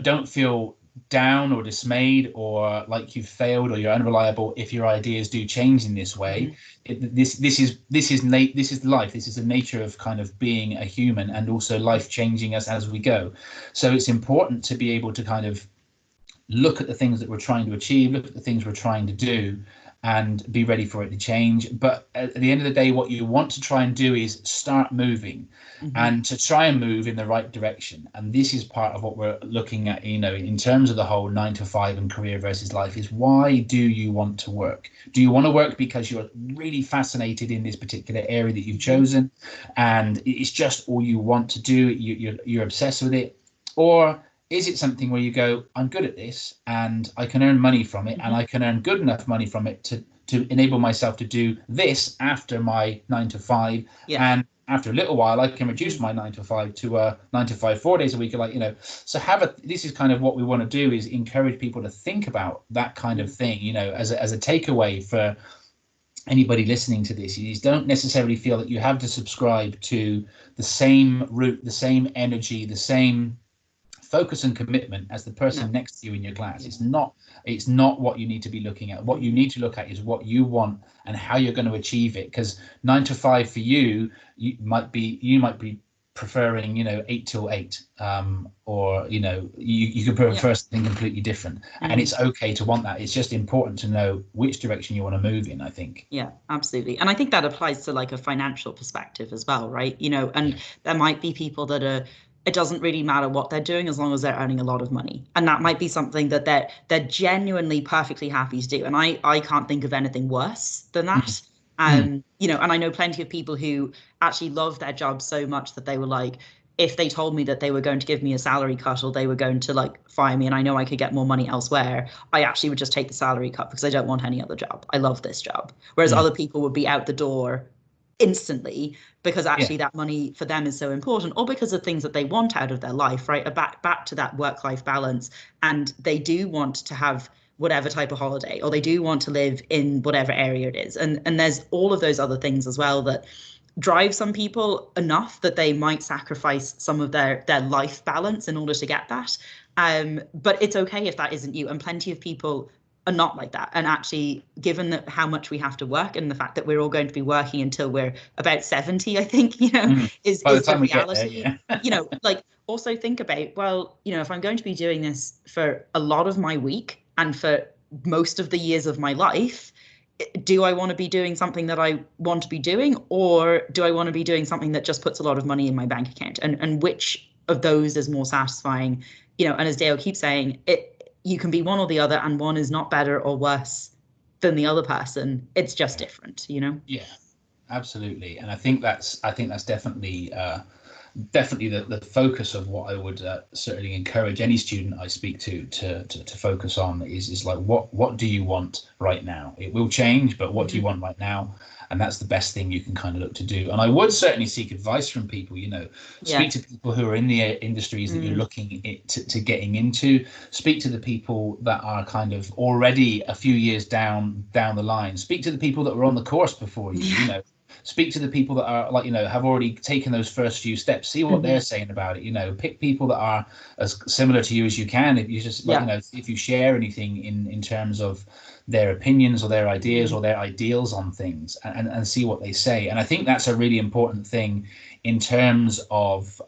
Speaker 1: don't feel down or dismayed or like you've failed or you're unreliable if your ideas do change in this way. This is life. This is the nature of kind of being a human, and also life changing us as we go. So it's important to be able to kind of look at the things that we're trying to achieve, look at the things we're trying to do, and be ready for it to change. But at the end of the day, what you want to try and do is start moving, and to try and move in the right direction. And this is part of what we're looking at, you know, in terms of the whole 9 to 5 and career versus life, is why do you want to work? Do you want to work because you're really fascinated in this particular area that you've chosen, and it's just all you want to do, you're obsessed with it? Or is it something where you go, I'm good at this and I can earn money from it, and I can earn good enough money from it to enable myself to do this after my 9 to 5, and after a little while, I can reduce my 9 to 5 to 9 to 5, 4 days a week. Like, so this is kind of what we want to do, is encourage people to think about that kind of thing, as a takeaway for anybody listening to this. You don't necessarily feel that you have to subscribe to the same route, the same energy, the same focus and commitment as the person next to you in your class. It's not what you need to be looking at. What you need to look at is what you want and how you're going to achieve it. Because 9 to 5 for you, you might be preferring 8 till 8, or you could prefer something completely different, and it's okay to want that. It's just important to know which direction you want to move in, I think.
Speaker 2: Yeah, absolutely. And I think that applies to like a financial perspective as well, right? And there might be people that it doesn't really matter what they're doing as long as they're earning a lot of money, and that might be something that they're genuinely perfectly happy to do. And I can't think of anything worse than that. And I know plenty of people who actually love their job so much that they were like, if they told me that they were going to give me a salary cut, or they were going to like fire me, and I know I could get more money elsewhere, I actually would just take the salary cut because I don't want any other job. I love this job. Whereas other people would be out the door instantly because actually that money for them is so important, or because of things that they want out of their life, right? Back to that work-life balance. And they do want to have whatever type of holiday, or they do want to live in whatever area it is. And there's all of those other things as well that drive some people enough that they might sacrifice some of their life balance in order to get that. But it's okay if that isn't you. And plenty of people are not like that. And actually, given how much we have to work, and the fact that we're all going to be working until we're about 70, I think, is the reality. Like, also think about, well, if I'm going to be doing this for a lot of my week and for most of the years of my life, do I want to be doing something that I want to be doing, or do I want to be doing something that just puts a lot of money in my bank account? And which of those is more satisfying? And as Dale keeps saying, you can be one or the other, and one is not better or worse than the other person. It's just different,
Speaker 1: Yeah, absolutely. And I think that's definitely the focus of what I would certainly encourage any student I speak to focus on is like, what do you want right now? It will change, but what do you want right now? And that's the best thing you can kind of look to do. And I would certainly seek advice from people, speak to people who are in the industries that you're looking to getting into. Speak to the people that are kind of already a few years down the line. Speak to the people that were on the course before you, Speak to the people that are like, have already taken those first few steps. See what they're saying about it. Pick people that are as similar to you as you can. If you just if you share anything in terms of their opinions or their ideas or their ideals on things, and see what they say. And I think that's a really important thing in terms of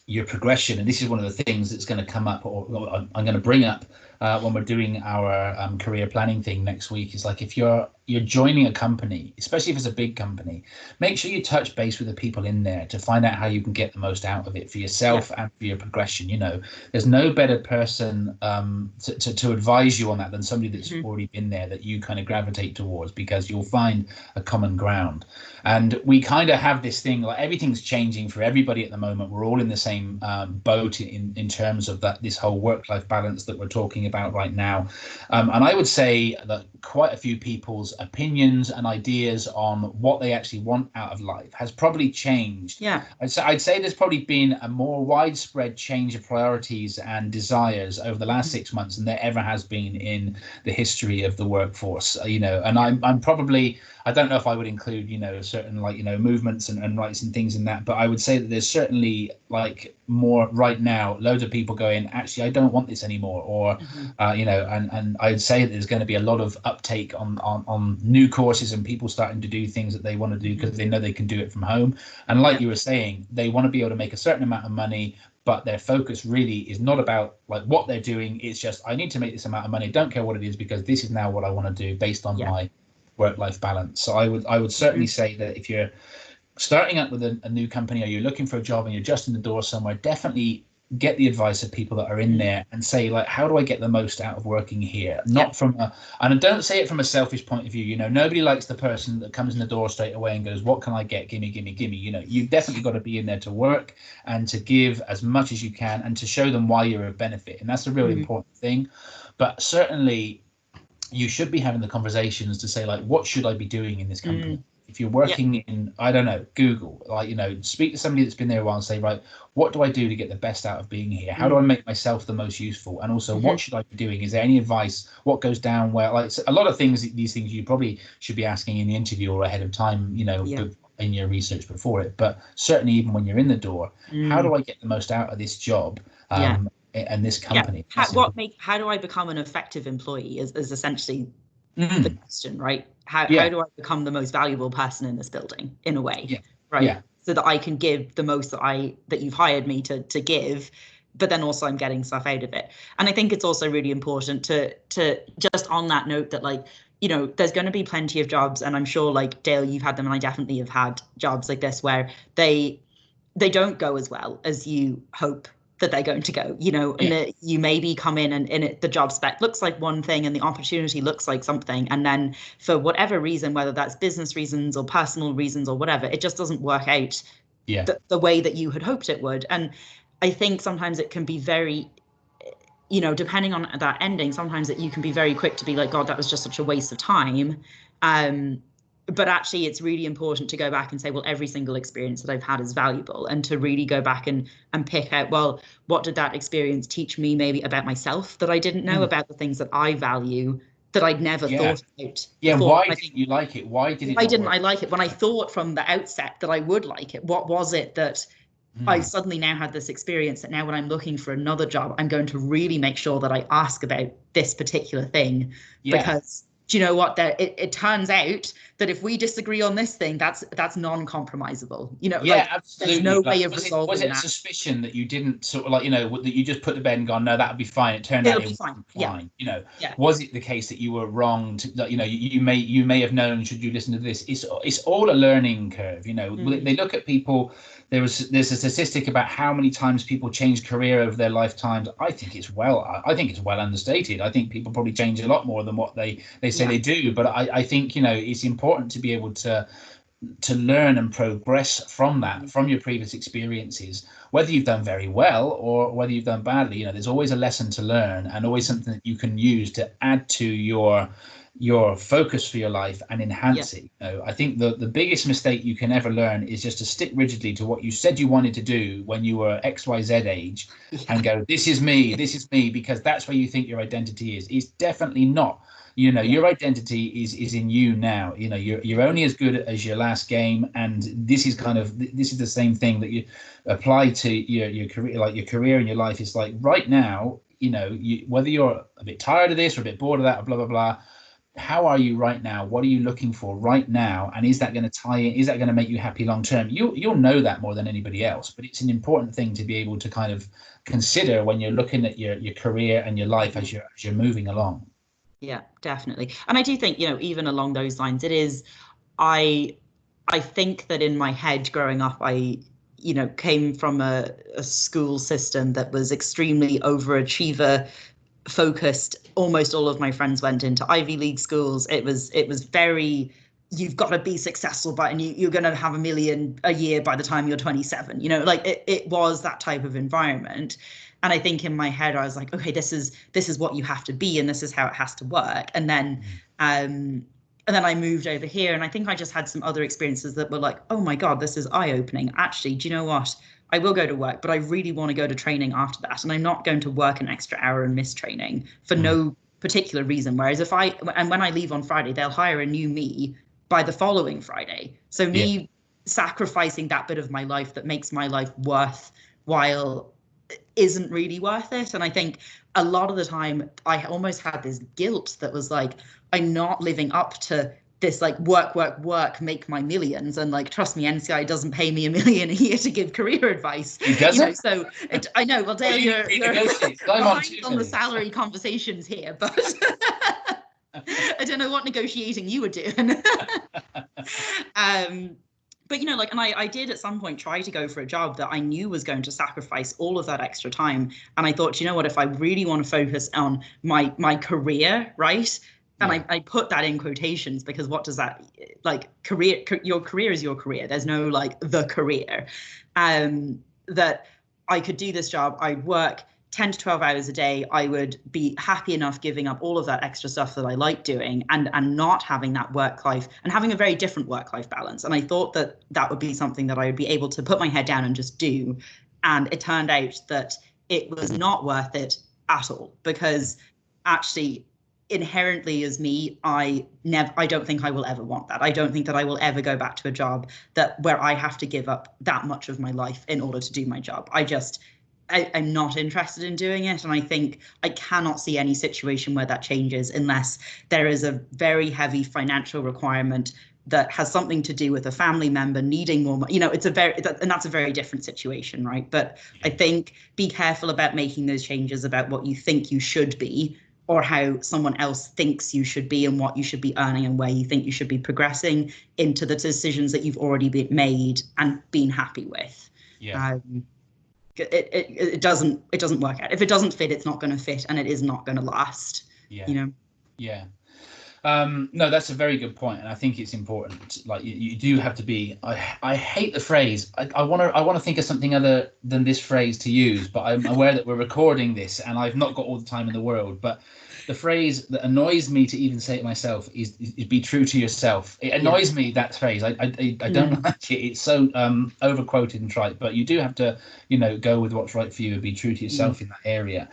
Speaker 1: your progression. And this is one of the things that's going to come up, or I'm going to bring up when we're doing our career planning thing next week, is like, if you're joining a company, especially if it's a big company, make sure you touch base with the people in there to find out how you can get the most out of it for yourself and for your progression. There's no better person to advise you on that than somebody that's already been there, that you kind of gravitate towards, because you'll find a common ground. And we kind of have this thing, like, everything's changing for everybody at the moment. We're all in the same boat in terms of this whole work-life balance that we're talking about right now. And I would say that quite a few people's opinions and ideas on what they actually want out of life has probably changed. I'd say there's probably been a more widespread change of priorities and desires over the last 6 months than there ever has been in the history of the workforce. And I'm probably, I don't know if I would include certain movements and rights and things in that, but I would say that there's certainly more right now, loads of people going, actually, I don't want this anymore, or and I'd say that there's going to be a lot of uptake on new courses, and people starting to do things that they want to do because they know they can do it from home. And like you were saying, they want to be able to make a certain amount of money, but their focus really is not about what they're doing. It's just, I need to make this amount of money, don't care what it is, because this is now what I want to do based on my work-life balance. So I would certainly say that if you're starting out with a new company, or you're looking for a job and you're just in the door somewhere, definitely get the advice of people that are in there and say, how do I get the most out of working here? Not from and I don't say it from a selfish point of view. Nobody likes the person that comes in the door straight away and goes, what can I get? Gimme, gimme, gimme. You've definitely got to be in there to work and to give as much as you can and to show them why you're of benefit. And that's a really important thing. But certainly you should be having the conversations to say, what should I be doing in this company? If you're working in, I don't know, Google, like, speak to somebody that's been there a while and say, right, what do I do to get the best out of being here? How do I make myself the most useful? And also, what should I be doing? Is there any advice? What goes down well? Like, a lot of things, these things you probably should be asking in the interview or ahead of time, in your research before it. But certainly, even when you're in the door, how do I get the most out of this job? And this company.
Speaker 2: How do I become an effective employee is essentially the question, right? How do I become the most valuable person in this building, in a way, right? So that I can give the most that you've hired me to give, but then also I'm getting stuff out of it. And I think it's also really important to just on that note that, like, there's going to be plenty of jobs, and I'm sure, like, Dale, you've had them, and I definitely have had jobs like this where they don't go as well as you hope that they're going to go, and that you maybe come in and the job spec looks like one thing and the opportunity looks like something. And then for whatever reason, whether that's business reasons or personal reasons or whatever, it just doesn't work out the way that you had hoped it would. And I think sometimes it can be very, depending on that ending, sometimes you can be very quick to be like, God, that was just such a waste of time. But actually, it's really important to go back and say, well, every single experience that I've had is valuable, and to really go back and pick out, well, what did that experience teach me maybe about myself that I didn't know, about the things that I value that I'd never thought about.
Speaker 1: Why didn't you like it? Why didn't
Speaker 2: I like it when I thought from the outset that I would like it? What was it that I've suddenly now had this experience that now when I'm looking for another job, I'm going to really make sure that I ask about this particular thing, because do you know what? It turns out that if we disagree on this thing, that's non-compromisable.
Speaker 1: Absolutely.
Speaker 2: There's no way of resolving
Speaker 1: was it
Speaker 2: that.
Speaker 1: a suspicion that you didn't sort of that you just put to bed and gone, no, that'd be fine? It turned out it was fine. Was it the case that you were wrong? You may have known. Should you listen to this? It's all a learning curve. They look at people. There's a statistic about how many times people change career over their lifetimes. I think it's well understated. I think people probably change a lot more than what they say they do. But I think it's important to be able to learn and progress from that, from your previous experiences, whether you've done very well or whether you've done badly. There's always a lesson to learn, and always something that you can use to add to your focus for your life and enhance it. I think the biggest mistake you can ever learn is just to stick rigidly to what you said you wanted to do when you were XYZ age and go, this is me, because that's where you think your identity is. It's definitely not. Your identity is in you now. You're only as good as your last game, and this is the same thing that you apply to your career. Like your career and your life is like right now. Whether you're a bit tired of this or a bit bored of that, or blah blah blah. How are you right now? What are you looking for right now? And is that going to tie in? Is that going to make you happy long term? You'll know that more than anybody else. But it's an important thing to be able to kind of consider when you're looking at your career and your life as you're moving along.
Speaker 2: Yeah, definitely. And I do think, even along those lines, it is, I think that in my head growing up, I came from a school system that was extremely overachiever focused. Almost all of my friends went into Ivy League schools. It was very, you've got to be successful and you're going to have $1 million a year by the time you're 27. It was that type of environment. And I think in my head, I was like, okay, this is what you have to be, and this is how it has to work. And then I moved over here, and I think I just had some other experiences that were like, oh my God, this is eye-opening. Actually, do you know what? I will go to work, but I really want to go to training after that. And I'm not going to work an extra hour and miss training for no particular reason. Whereas when I leave on Friday, they'll hire a new me by the following Friday. So me sacrificing that bit of my life that makes my life worthwhile isn't really worth it. And I think a lot of the time I almost had this guilt that was like, I'm not living up to this like work, make my millions. And like, trust me, NCI doesn't pay me $1 million a year to give career advice.
Speaker 1: It doesn't?
Speaker 2: I know, well, Dale, you're behind on the salary conversations here, but I don't know what negotiating you were doing. But and I did at some point try to go for a job that I knew was going to sacrifice all of that extra time. And I thought, you know what, if I really want to focus on my career, right? And I put that in quotations, because what does that, like, career, your career is your career. There's no like the career. That I could do this job. I'd work 10 to 12 hours a day, I would be happy enough giving up all of that extra stuff that I like doing and not having that work life and having a very different work life balance. And I thought that that would be something that I would be able to put my head down and just do. And it turned out that it was not worth it at all, because actually inherently as me, I don't think I will ever want that. I don't think that I will ever go back to a job where I have to give up that much of my life in order to do my job. I'm not interested in doing it. And I think I cannot see any situation where that changes unless there is a very heavy financial requirement that has something to do with a family member needing more money. And that's a very different situation, right? But I think be careful about making those changes about what you think you should be, or how someone else thinks you should be, and what you should be earning and where you think you should be progressing, into the decisions that you've already been made and been happy with.
Speaker 1: Yeah.
Speaker 2: It doesn't work out. If it doesn't fit, it's not going to fit, and it is not going to last.
Speaker 1: Yeah. Yeah. No, that's a very good point, and I think it's important. Like you do have to be. I hate the phrase. I want to think of something other than this phrase to use, but I'm aware that we're recording this, and I've not got all the time in the world. But the phrase that annoys me to even say it myself is be true to yourself. It annoys me, that phrase. I don't like it. It's so overquoted and trite. But you do have to, go with what's right for you and be true to yourself in that area.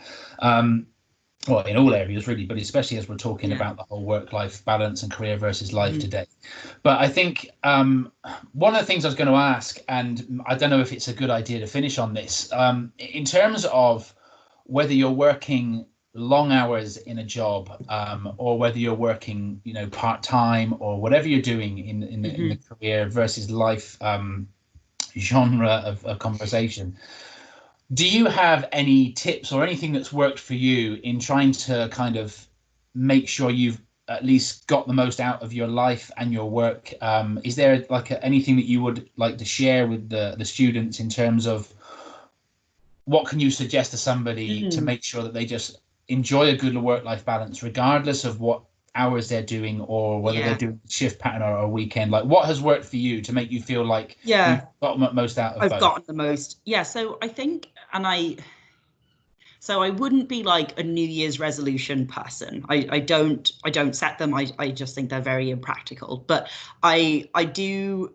Speaker 1: Well, in all areas really, but especially as we're talking about the whole work-life balance and career versus life today. But I think one of the things I was going to ask, and I don't know if it's a good idea to finish on this, in terms of whether you're working long hours in a job, or whether you're working, part-time, or whatever you're doing in the career versus life genre of conversation. Do you have any tips or anything that's worked for you in trying to kind of make sure you've at least got the most out of your life and your work? Is there anything that you would like to share with the students in terms of what can you suggest to somebody to make sure that they just enjoy a good work-life balance, regardless of what hours they're doing, or whether they're doing a shift pattern or a weekend? Like, what has worked for you to make you feel like you've got the most out of both?
Speaker 2: I've gotten the most. So I think, so I wouldn't be like a New Year's resolution person. I don't set them. I just think they're very impractical. But I do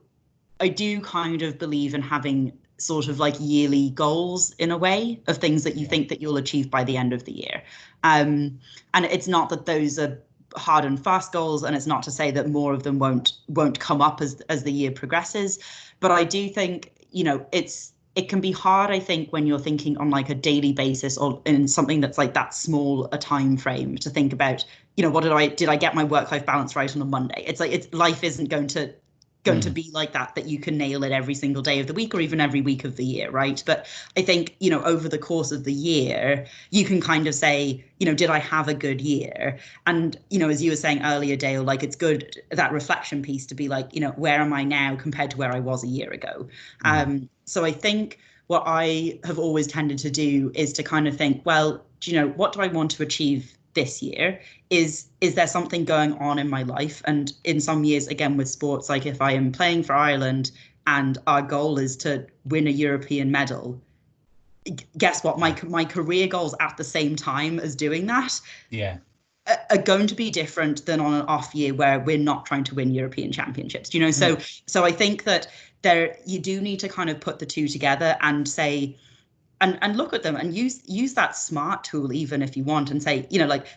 Speaker 2: kind of believe in having sort of like yearly goals, in a way, of things that you think that you'll achieve by the end of the year. And it's not that those are hard and fast goals, and it's not to say that more of them won't come up as the year progresses. But I do think, it can be hard, I think, when you're thinking on like a daily basis or in something that's like that small a time frame, to think about, did I get my work-life balance right on a Monday? It's like life isn't going to be like that you can nail it every single day of the week or even every week of the year, right? But I think, over the course of the year, you can kind of say, did I have a good year? And, as you were saying earlier, Dale, like, it's good, that reflection piece, to be like, where am I now compared to where I was a year ago? So I think what I have always tended to do is to kind of think, well, what do I want to achieve this year? Is there something going on in my life? And in some years, again, with sports, like if I am playing for Ireland and our goal is to win a European medal, guess what? My career goals at the same time as doing that are going to be different than on an off year where we're not trying to win European championships. So I think that you do need to kind of put the two together and say, and look at them and use that SMART tool, even if you want, and say,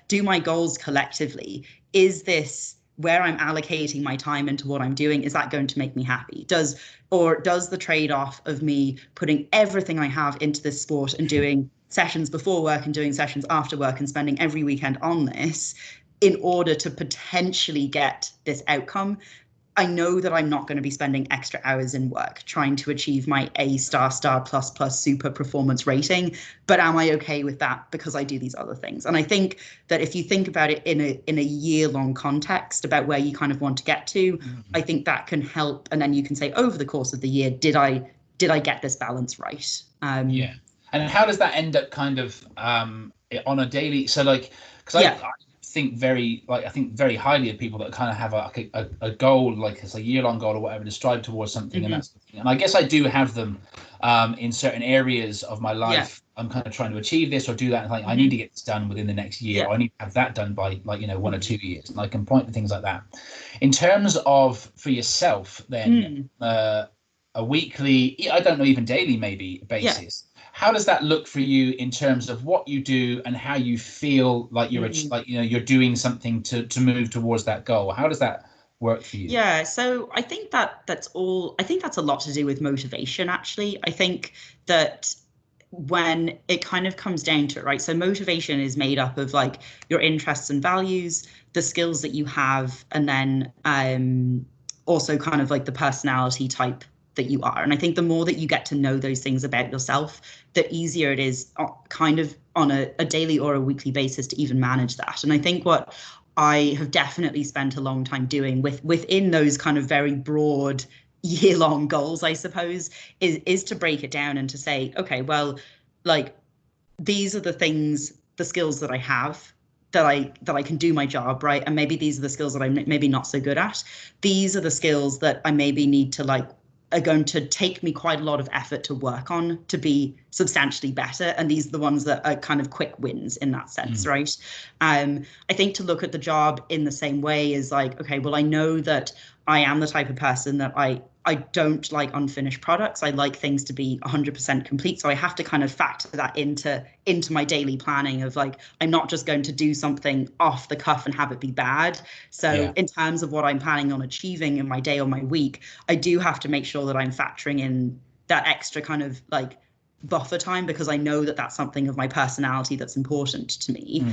Speaker 2: do my goals collectively, is this where I'm allocating my time into what I'm doing, is that going to make me happy? Does the trade-off of me putting everything I have into this sport and doing sessions before work and doing sessions after work and spending every weekend on this in order to potentially get this outcome? I know that I'm not going to be spending extra hours in work trying to achieve my A *++ super performance rating, but am I okay with that because I do these other things? And I think that if you think about it in a year-long context about where you kind of want to get to, I think that can help. And then you can say, over the course of the year, did I get this balance right?
Speaker 1: And how does that end up kind of on a daily? So like, because I think very highly of people that kind of have a goal, like it's a year-long goal or whatever, to strive towards something, and that's, and I guess I do have them in certain areas of my
Speaker 2: Yeah.
Speaker 1: life. I'm kind of trying to achieve this or do that, and like I need to get this done within the next year, or I need to have that done by, like, 1 or 2 years, and I can point to things like that. In terms of for yourself, then a weekly, I don't know, even daily maybe basis. How does that look for you in terms of what you do and how you feel like you're like you're doing something to move towards that goal? How does that work for you?
Speaker 2: Yeah, so I think that's all. I think that's a lot to do with motivation, actually. I think that when it kind of comes down to it, right? So motivation is made up of like your interests and values, the skills that you have, and then also kind of like the personality type that you are. And I think the more that you get to know those things about yourself, the easier it is kind of on a daily or a weekly basis to even manage that. And I think what I have definitely spent a long time doing within those kind of very broad year-long goals, I suppose, is to break it down and to say, okay, well, like these are the things, the skills that I have, that I can do my job, right? And maybe these are the skills that I'm maybe not so good at. These are the skills that I maybe need to like are going to take me quite a lot of effort to work on to be substantially better. And these are the ones that are kind of quick wins in that sense, right? I think to look at the job in the same way is like, okay, well, I know that I am the type of person that I don't like unfinished products. I like things to be 100% complete. So I have to kind of factor that into my daily planning of like, I'm not just going to do something off the cuff and have it be bad. So in terms of what I'm planning on achieving in my day or my week, I do have to make sure that I'm factoring in that extra kind of like buffer time, because I know that that's something of my personality that's important to me.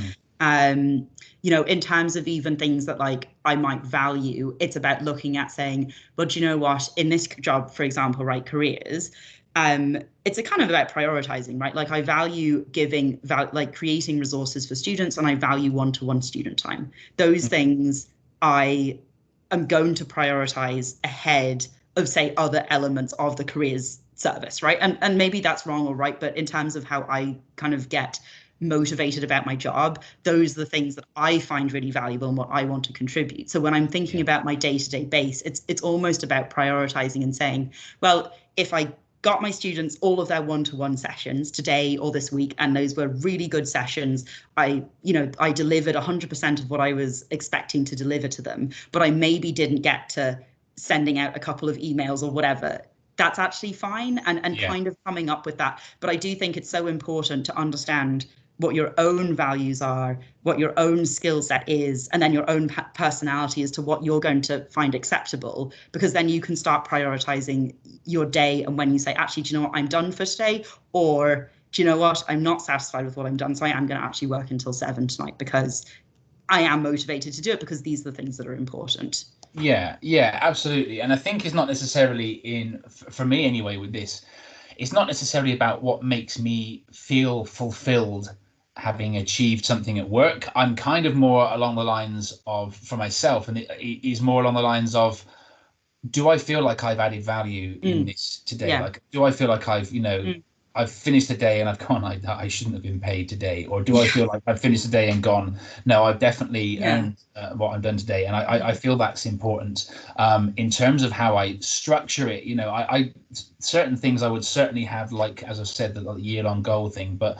Speaker 2: In terms of even things that like I might value, it's about looking at saying, but you know what, in this job, for example, right, careers, it's a kind of about prioritizing, right? Like I value like creating resources for students, and I value one-to-one student time. Those things I am going to prioritize ahead of, say, other elements of the careers service, right? And maybe that's wrong or right, but in terms of how I kind of get motivated about my job, those are the things that I find really valuable and what I want to contribute. So when I'm thinking about my day-to-day base, it's almost about prioritizing and saying, well, if I got my students all of their one-to-one sessions today or this week, and those were really good sessions, I delivered 100% of what I was expecting to deliver to them, but I maybe didn't get to sending out a couple of emails or whatever, that's actually fine, and kind of coming up with that. But I do think it's so important to understand what your own values are, what your own skill set is, and then your own personality as to what you're going to find acceptable, because then you can start prioritizing your day. And when you say, actually, do you know what, I'm done for today, or do you know what, I'm not satisfied with what I'm done, so I am going to actually work until 7 tonight because I am motivated to do it, because these are the things that are important.
Speaker 1: Yeah, absolutely. And I think it's not necessarily for me anyway, with this, it's not necessarily about what makes me feel fulfilled having achieved something at work. I'm kind of more along the lines of, for myself, and it is more along the lines of, do I feel like I've added value in this today?
Speaker 2: Yeah.
Speaker 1: Like, do I feel like I've finished the day and I've gone, I shouldn't have been paid today? Or do I feel like I've finished the day and gone, no, I've definitely earned what I've done today? And I feel that's important. In terms of how I structure it, I certain things I would certainly have, like, as I said, the year-long goal thing, but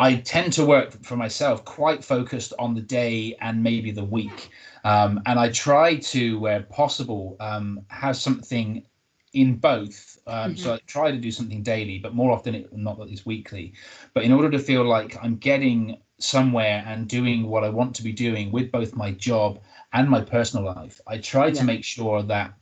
Speaker 1: I tend to work for myself quite focused on the day and maybe the week. And I try to, where possible, have something in both. So I try to do something daily, but more often not that it's weekly. But in order to feel like I'm getting somewhere and doing what I want to be doing with both my job and my personal life, I try to make sure that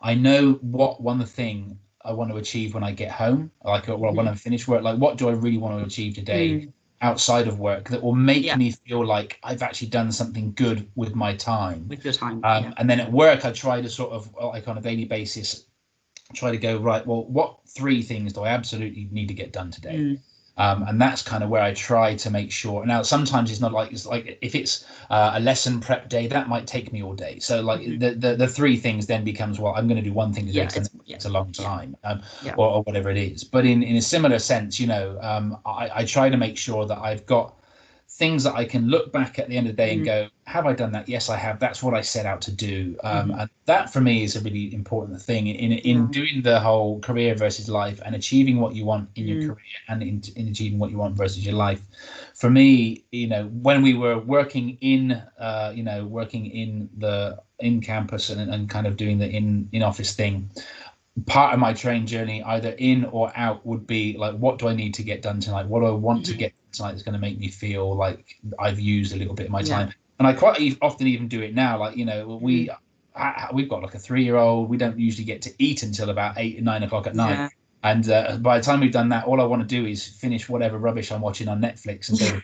Speaker 1: I know what one thing I want to achieve when I get home, like when I'm finished work, like what do I really want to achieve today outside of work that will make me feel like I've actually done something good with my time.
Speaker 2: With your time.
Speaker 1: And then at work, I try to sort of, like on a daily basis, try to go, right, well, what 3 things do I absolutely need to get done today? And that's kind of where I try to make sure. Now, sometimes it's like if it's a lesson prep day, that might take me all day. So like the 3 things then becomes, well, I'm going to do one thing today, it's a long time, or whatever it is. But in a similar sense, I try to make sure that I've got things that I can look back at the end of the day and go, have I done that? Yes, I have. That's what I set out to do. And that for me is a really important thing in doing the whole career versus life and achieving what you want in your career and in achieving what you want versus your life. For me, when we were working in, in campus and kind of doing the in office thing, part of my train journey, either in or out, would be like, what do I need to get done tonight? What do I want to get tonight that's going to make me feel like I've used a little bit of my time? And I quite often even do it now. Like, we've got like a 3-year-old. We don't usually get to eat until about 8 or 9 o'clock at night. And by the time we've done that, all I want to do is finish whatever rubbish I'm watching on Netflix and go.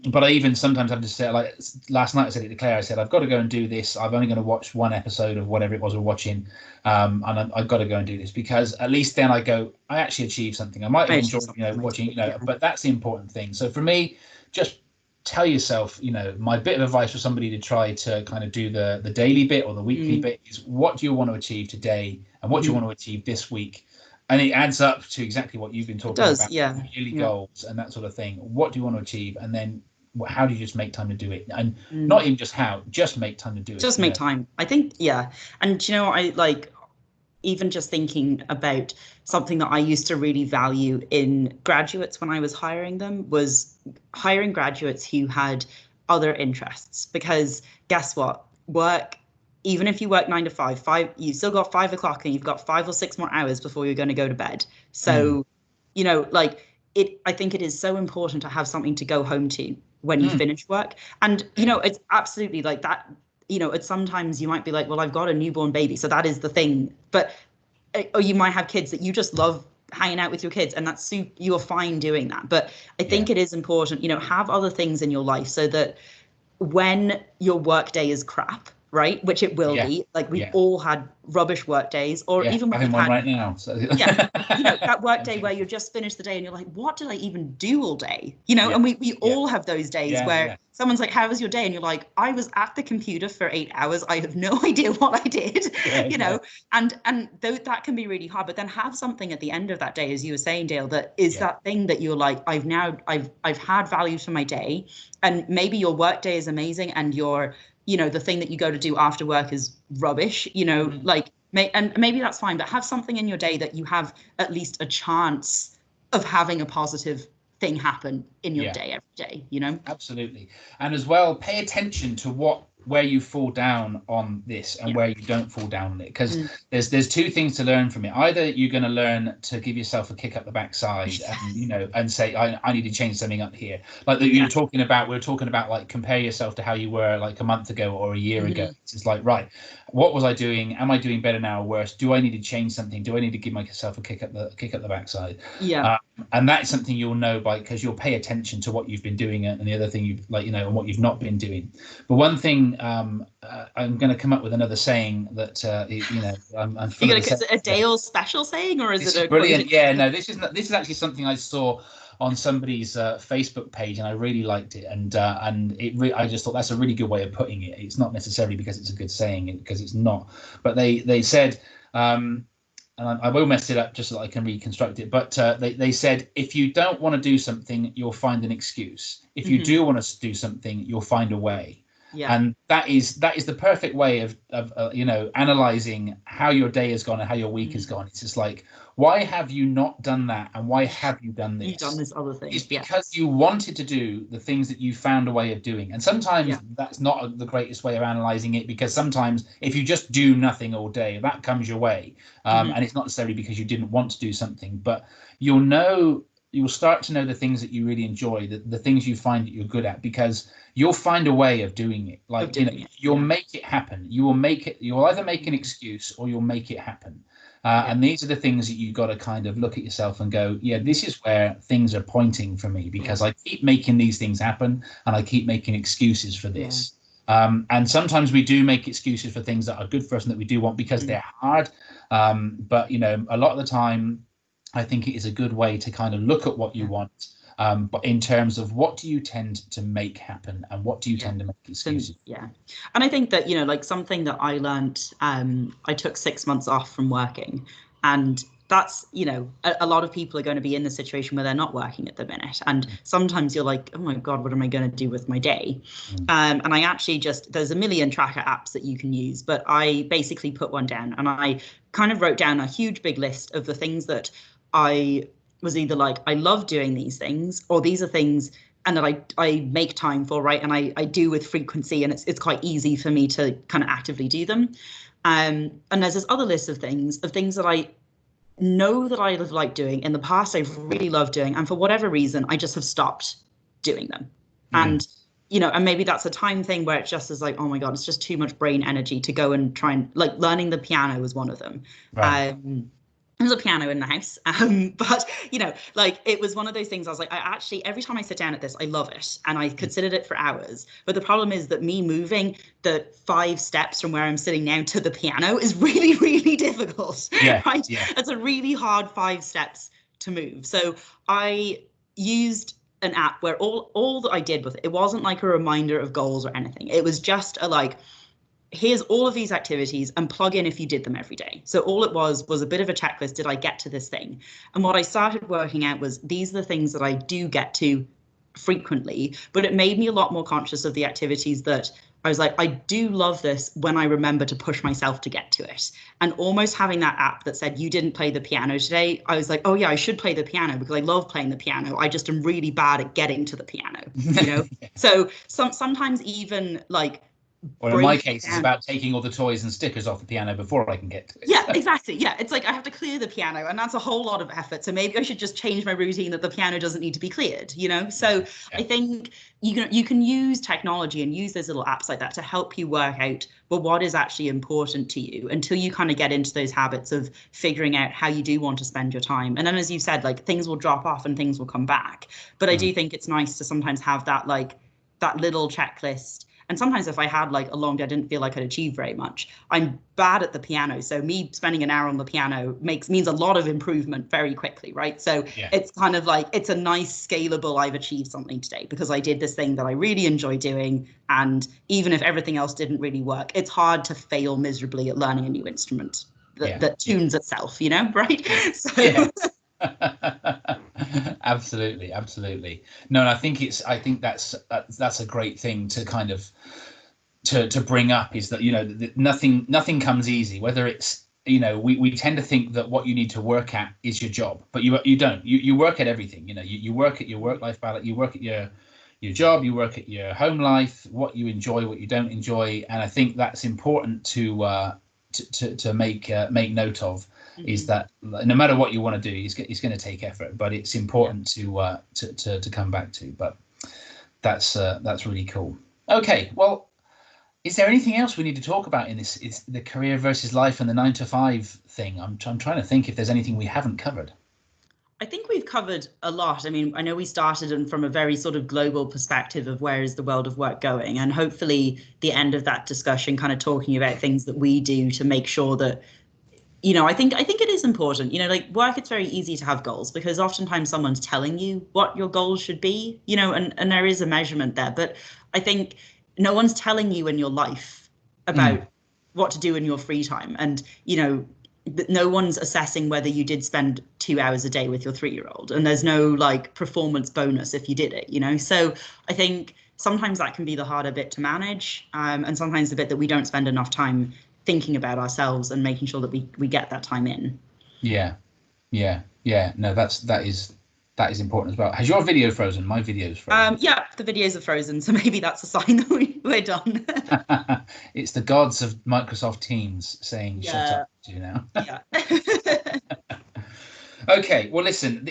Speaker 1: But I even sometimes have to say, like last night I said it to Claire, I said, I've got to go and do this. I'm only going to watch one episode of whatever it was we're watching. And I've got to go and do this, because at least then I go, I actually achieved something. I might have enjoyed, watching, but that's the important thing. So for me, just tell yourself, my bit of advice for somebody to try to kind of do the daily bit or the weekly bit is, what do you want to achieve today and what do you want to achieve this week? And it adds up to exactly what you've been talking about, yearly goals and that sort of thing. What do you want to achieve? And then how do you just make time to do it? And not even just how, just make time to do it.
Speaker 2: Just make time. I think, And I like, even just thinking about something that I used to really value in graduates when I was hiring them, was hiring graduates who had other interests. Because guess what? Even if you work 9 to 5, you still got 5 o'clock and you've got 5 or 6 more hours before you're going to go to bed. So, I think it is so important to have something to go home to when you finish work. And, it's absolutely like that. It's sometimes you might be like, well, I've got a newborn baby, so that is the thing. But, or you might have kids that you just love hanging out with your kids, and you're fine doing that. But I think it is important, have other things in your life so that when your work day is crap, right, which it will be, like we've all had rubbish work days, or even when
Speaker 1: having one right now. So.
Speaker 2: That work day where you just finished the day and you're like, what did I even do all day? And we all have those days where someone's like, how was your day? And you're like, I was at the computer for 8 hours. I have no idea what I did, and though that can be really hard, but then have something at the end of that day, as you were saying, Dale, that is that thing that you're like, I've had value for my day. And maybe your work day is amazing and your the thing that you go to do after work is rubbish, and maybe that's fine, but have something in your day that you have at least a chance of having a positive thing happen in your day every day,
Speaker 1: Absolutely. And as well, pay attention to where you fall down on this and where you don't fall down on it, because there's two things to learn from it. Either you're going to learn to give yourself a kick up the backside and and say, I need to change something up here, like that we were talking about like, compare yourself to how you were like a month ago or a year ago. It's like, right, what was I doing? Am I doing better now or worse? Do I need to change something? Do I need to give myself a kick up the backside? And that's something you'll know because you'll pay attention to what you've been doing and the other thing you've and what you've not been doing. But one thing, I'm going to come up with another saying that I'm
Speaker 2: is it a Dale special saying, or is it a
Speaker 1: brilliant? No, this is actually something I saw on somebody's Facebook page, and I really liked it, and I just thought that's a really good way of putting it. It's not necessarily because it's a good saying, because it's not, but they said, and I will mess it up just so that I can reconstruct it. But they said, if you don't want to do something, you'll find an excuse. If you do want to do something, you'll find a way. And that is the perfect way of analyzing how your day has gone and how your week has gone. It's just like, why have you not done that, and why have you done this?
Speaker 2: You've done this other thing.
Speaker 1: It's because you wanted to do the things that you found a way of doing. And sometimes that's not the greatest way of analyzing it, because sometimes if you just do nothing all day, that comes your way. And it's not necessarily because you didn't want to do something, but you'll start to know the things that you really enjoy, the things you find that you're good at, because you'll find a way of doing it. Like, you'll make it happen. You'll either make an excuse or you'll make it happen. And these are the things that you've got to kind of look at yourself and go, this is where things are pointing for me, because I keep making these things happen and I keep making excuses for this. And sometimes we do make excuses for things that are good for us and that we do want because they're hard. But, a lot of the time, I think it is a good way to kind of look at what you want, but in terms of what do you tend to make happen and what do you tend to make excuses?
Speaker 2: And I think that, like something that I learned, I took 6 months off from working, and that's, you know, a lot of people are going to be in the situation where they're not working at the minute. And sometimes you're like, oh my God, what am I going to do with my day? And I actually there's a million tracker apps that you can use, but I basically put one down and I kind of wrote down a huge big list of the things that I was either like, I love doing these things, or these are things and that I make time for, right? And I do with frequency, and it's quite easy for me to kind of actively do them. And there's this other list of things that I know that I have liked doing in the past. I've really loved doing, and for whatever reason, I just have stopped doing them. And you know, and maybe that's a time thing where it just is like, oh my God, it's just too much brain energy to go and try and, like, learning the piano was one of them.
Speaker 1: Right.
Speaker 2: There's a piano in the house, but you know, like, it was one of those things I was like, I actually, every time I sit down at this, I love it, and I considered it for hours. But the problem is that me moving the 5 steps from where I'm sitting now to the piano is really, really difficult. Right? Yeah. It's a really hard 5 steps to move. So I used an app where all that I did with it wasn't like a reminder of goals or anything. It was just a like, here's all of these activities and plug in if you did them every day. So all it was a bit of a checklist. Did I get to this thing? And what I started working out was, these are the things that I do get to frequently, but it made me a lot more conscious of the activities that I was like, I do love this when I remember to push myself to get to it. And almost having that app that said, you didn't play the piano today, I was like, oh yeah, I should play the piano because I love playing the piano. I just am really bad at getting to the piano, you know? So sometimes even like,
Speaker 1: or in my case, it's about taking all the toys and stickers off the piano before I can get to it.
Speaker 2: Yeah, exactly. Yeah, it's like I have to clear the piano, and that's a whole lot of effort. So maybe I should just change my routine that the piano doesn't need to be cleared, you know? So I think you can use technology and use those little apps like that to help you work out, well, what is actually important to you, until you kind of get into those habits of figuring out how you do want to spend your time. And then, as you said, like, things will drop off and things will come back. But I do think it's nice to sometimes have that, like, that little checklist. And sometimes if I had like a long day, I didn't feel like I'd achieved very much. I'm bad at the piano, so me spending an hour on the piano means a lot of improvement very quickly, right? So it's kind of like, it's a nice scalable, I've achieved something today because I did this thing that I really enjoy doing. And even if everything else didn't really work, it's hard to fail miserably at learning a new instrument that tunes itself, you know, right? So
Speaker 1: absolutely. No, and I think that's a great thing to kind of to bring up, is that, you know, nothing comes easy. Whether it's, you know, we tend to think that what you need to work at is your job, but you don't. You work at everything. You know, you work at your work-life balance, you work at your job, you work at your home life, what you enjoy, what you don't enjoy, and I think that's important to make note of. Is that no matter what you want to do, it's going to take effort, but it's important to come back to. But that's really cool. Okay, well, is there anything else we need to talk about in this? Is the career versus life and the 9 to 5 thing? I'm trying to think if there's anything we haven't covered.
Speaker 2: I think we've covered a lot. I mean, I know we started from a very sort of global perspective of where is the world of work going, and hopefully the end of that discussion kind of talking about things that we do to make sure that, you know, I think it is important, you know, like work, it's very easy to have goals because oftentimes someone's telling you what your goals should be, you know, and there is a measurement there. But I think no one's telling you in your life about what to do in your free time. And, you know, no one's assessing whether you did spend 2 hours a day with your 3-year-old, and there's no like performance bonus if you did it, you know. So I think sometimes that can be the harder bit to manage, and sometimes the bit that we don't spend enough time thinking about ourselves and making sure that we get that time in.
Speaker 1: Yeah. No, that is important as well. Has your video frozen? My video's frozen.
Speaker 2: Yeah, the videos are frozen, so maybe that's a sign that we're done.
Speaker 1: It's the gods of Microsoft Teams saying, "Shut up, you know."
Speaker 2: Yeah.
Speaker 1: Okay, well, listen,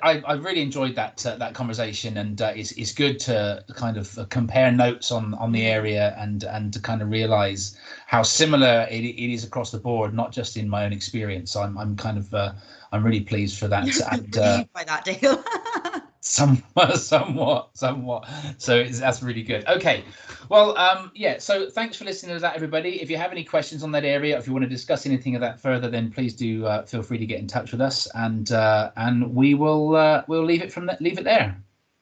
Speaker 1: I really enjoyed that conversation, and it's good to kind of compare notes on the area and to kind of realize how similar it is across the board, not just in my own experience. I'm kind of I'm really pleased for that.
Speaker 2: And relieved by that, Dale.
Speaker 1: Somewhat. So that's really good. Okay, well, so thanks for listening to that, everybody. If you have any questions on that area, if you want to discuss anything of that further, then please do feel free to get in touch with us, and we will we'll leave it there.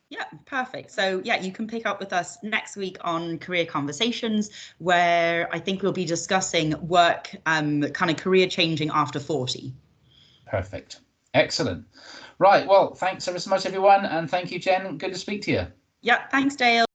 Speaker 2: Yeah, perfect. So yeah, you can pick up with us next week on Career Conversations, where I think we'll be discussing work, kind of career changing after 40.
Speaker 1: Perfect. Excellent. Right. Well, thanks ever so much, everyone. And thank you, Jen. Good to speak to you.
Speaker 2: Yeah, thanks, Dale.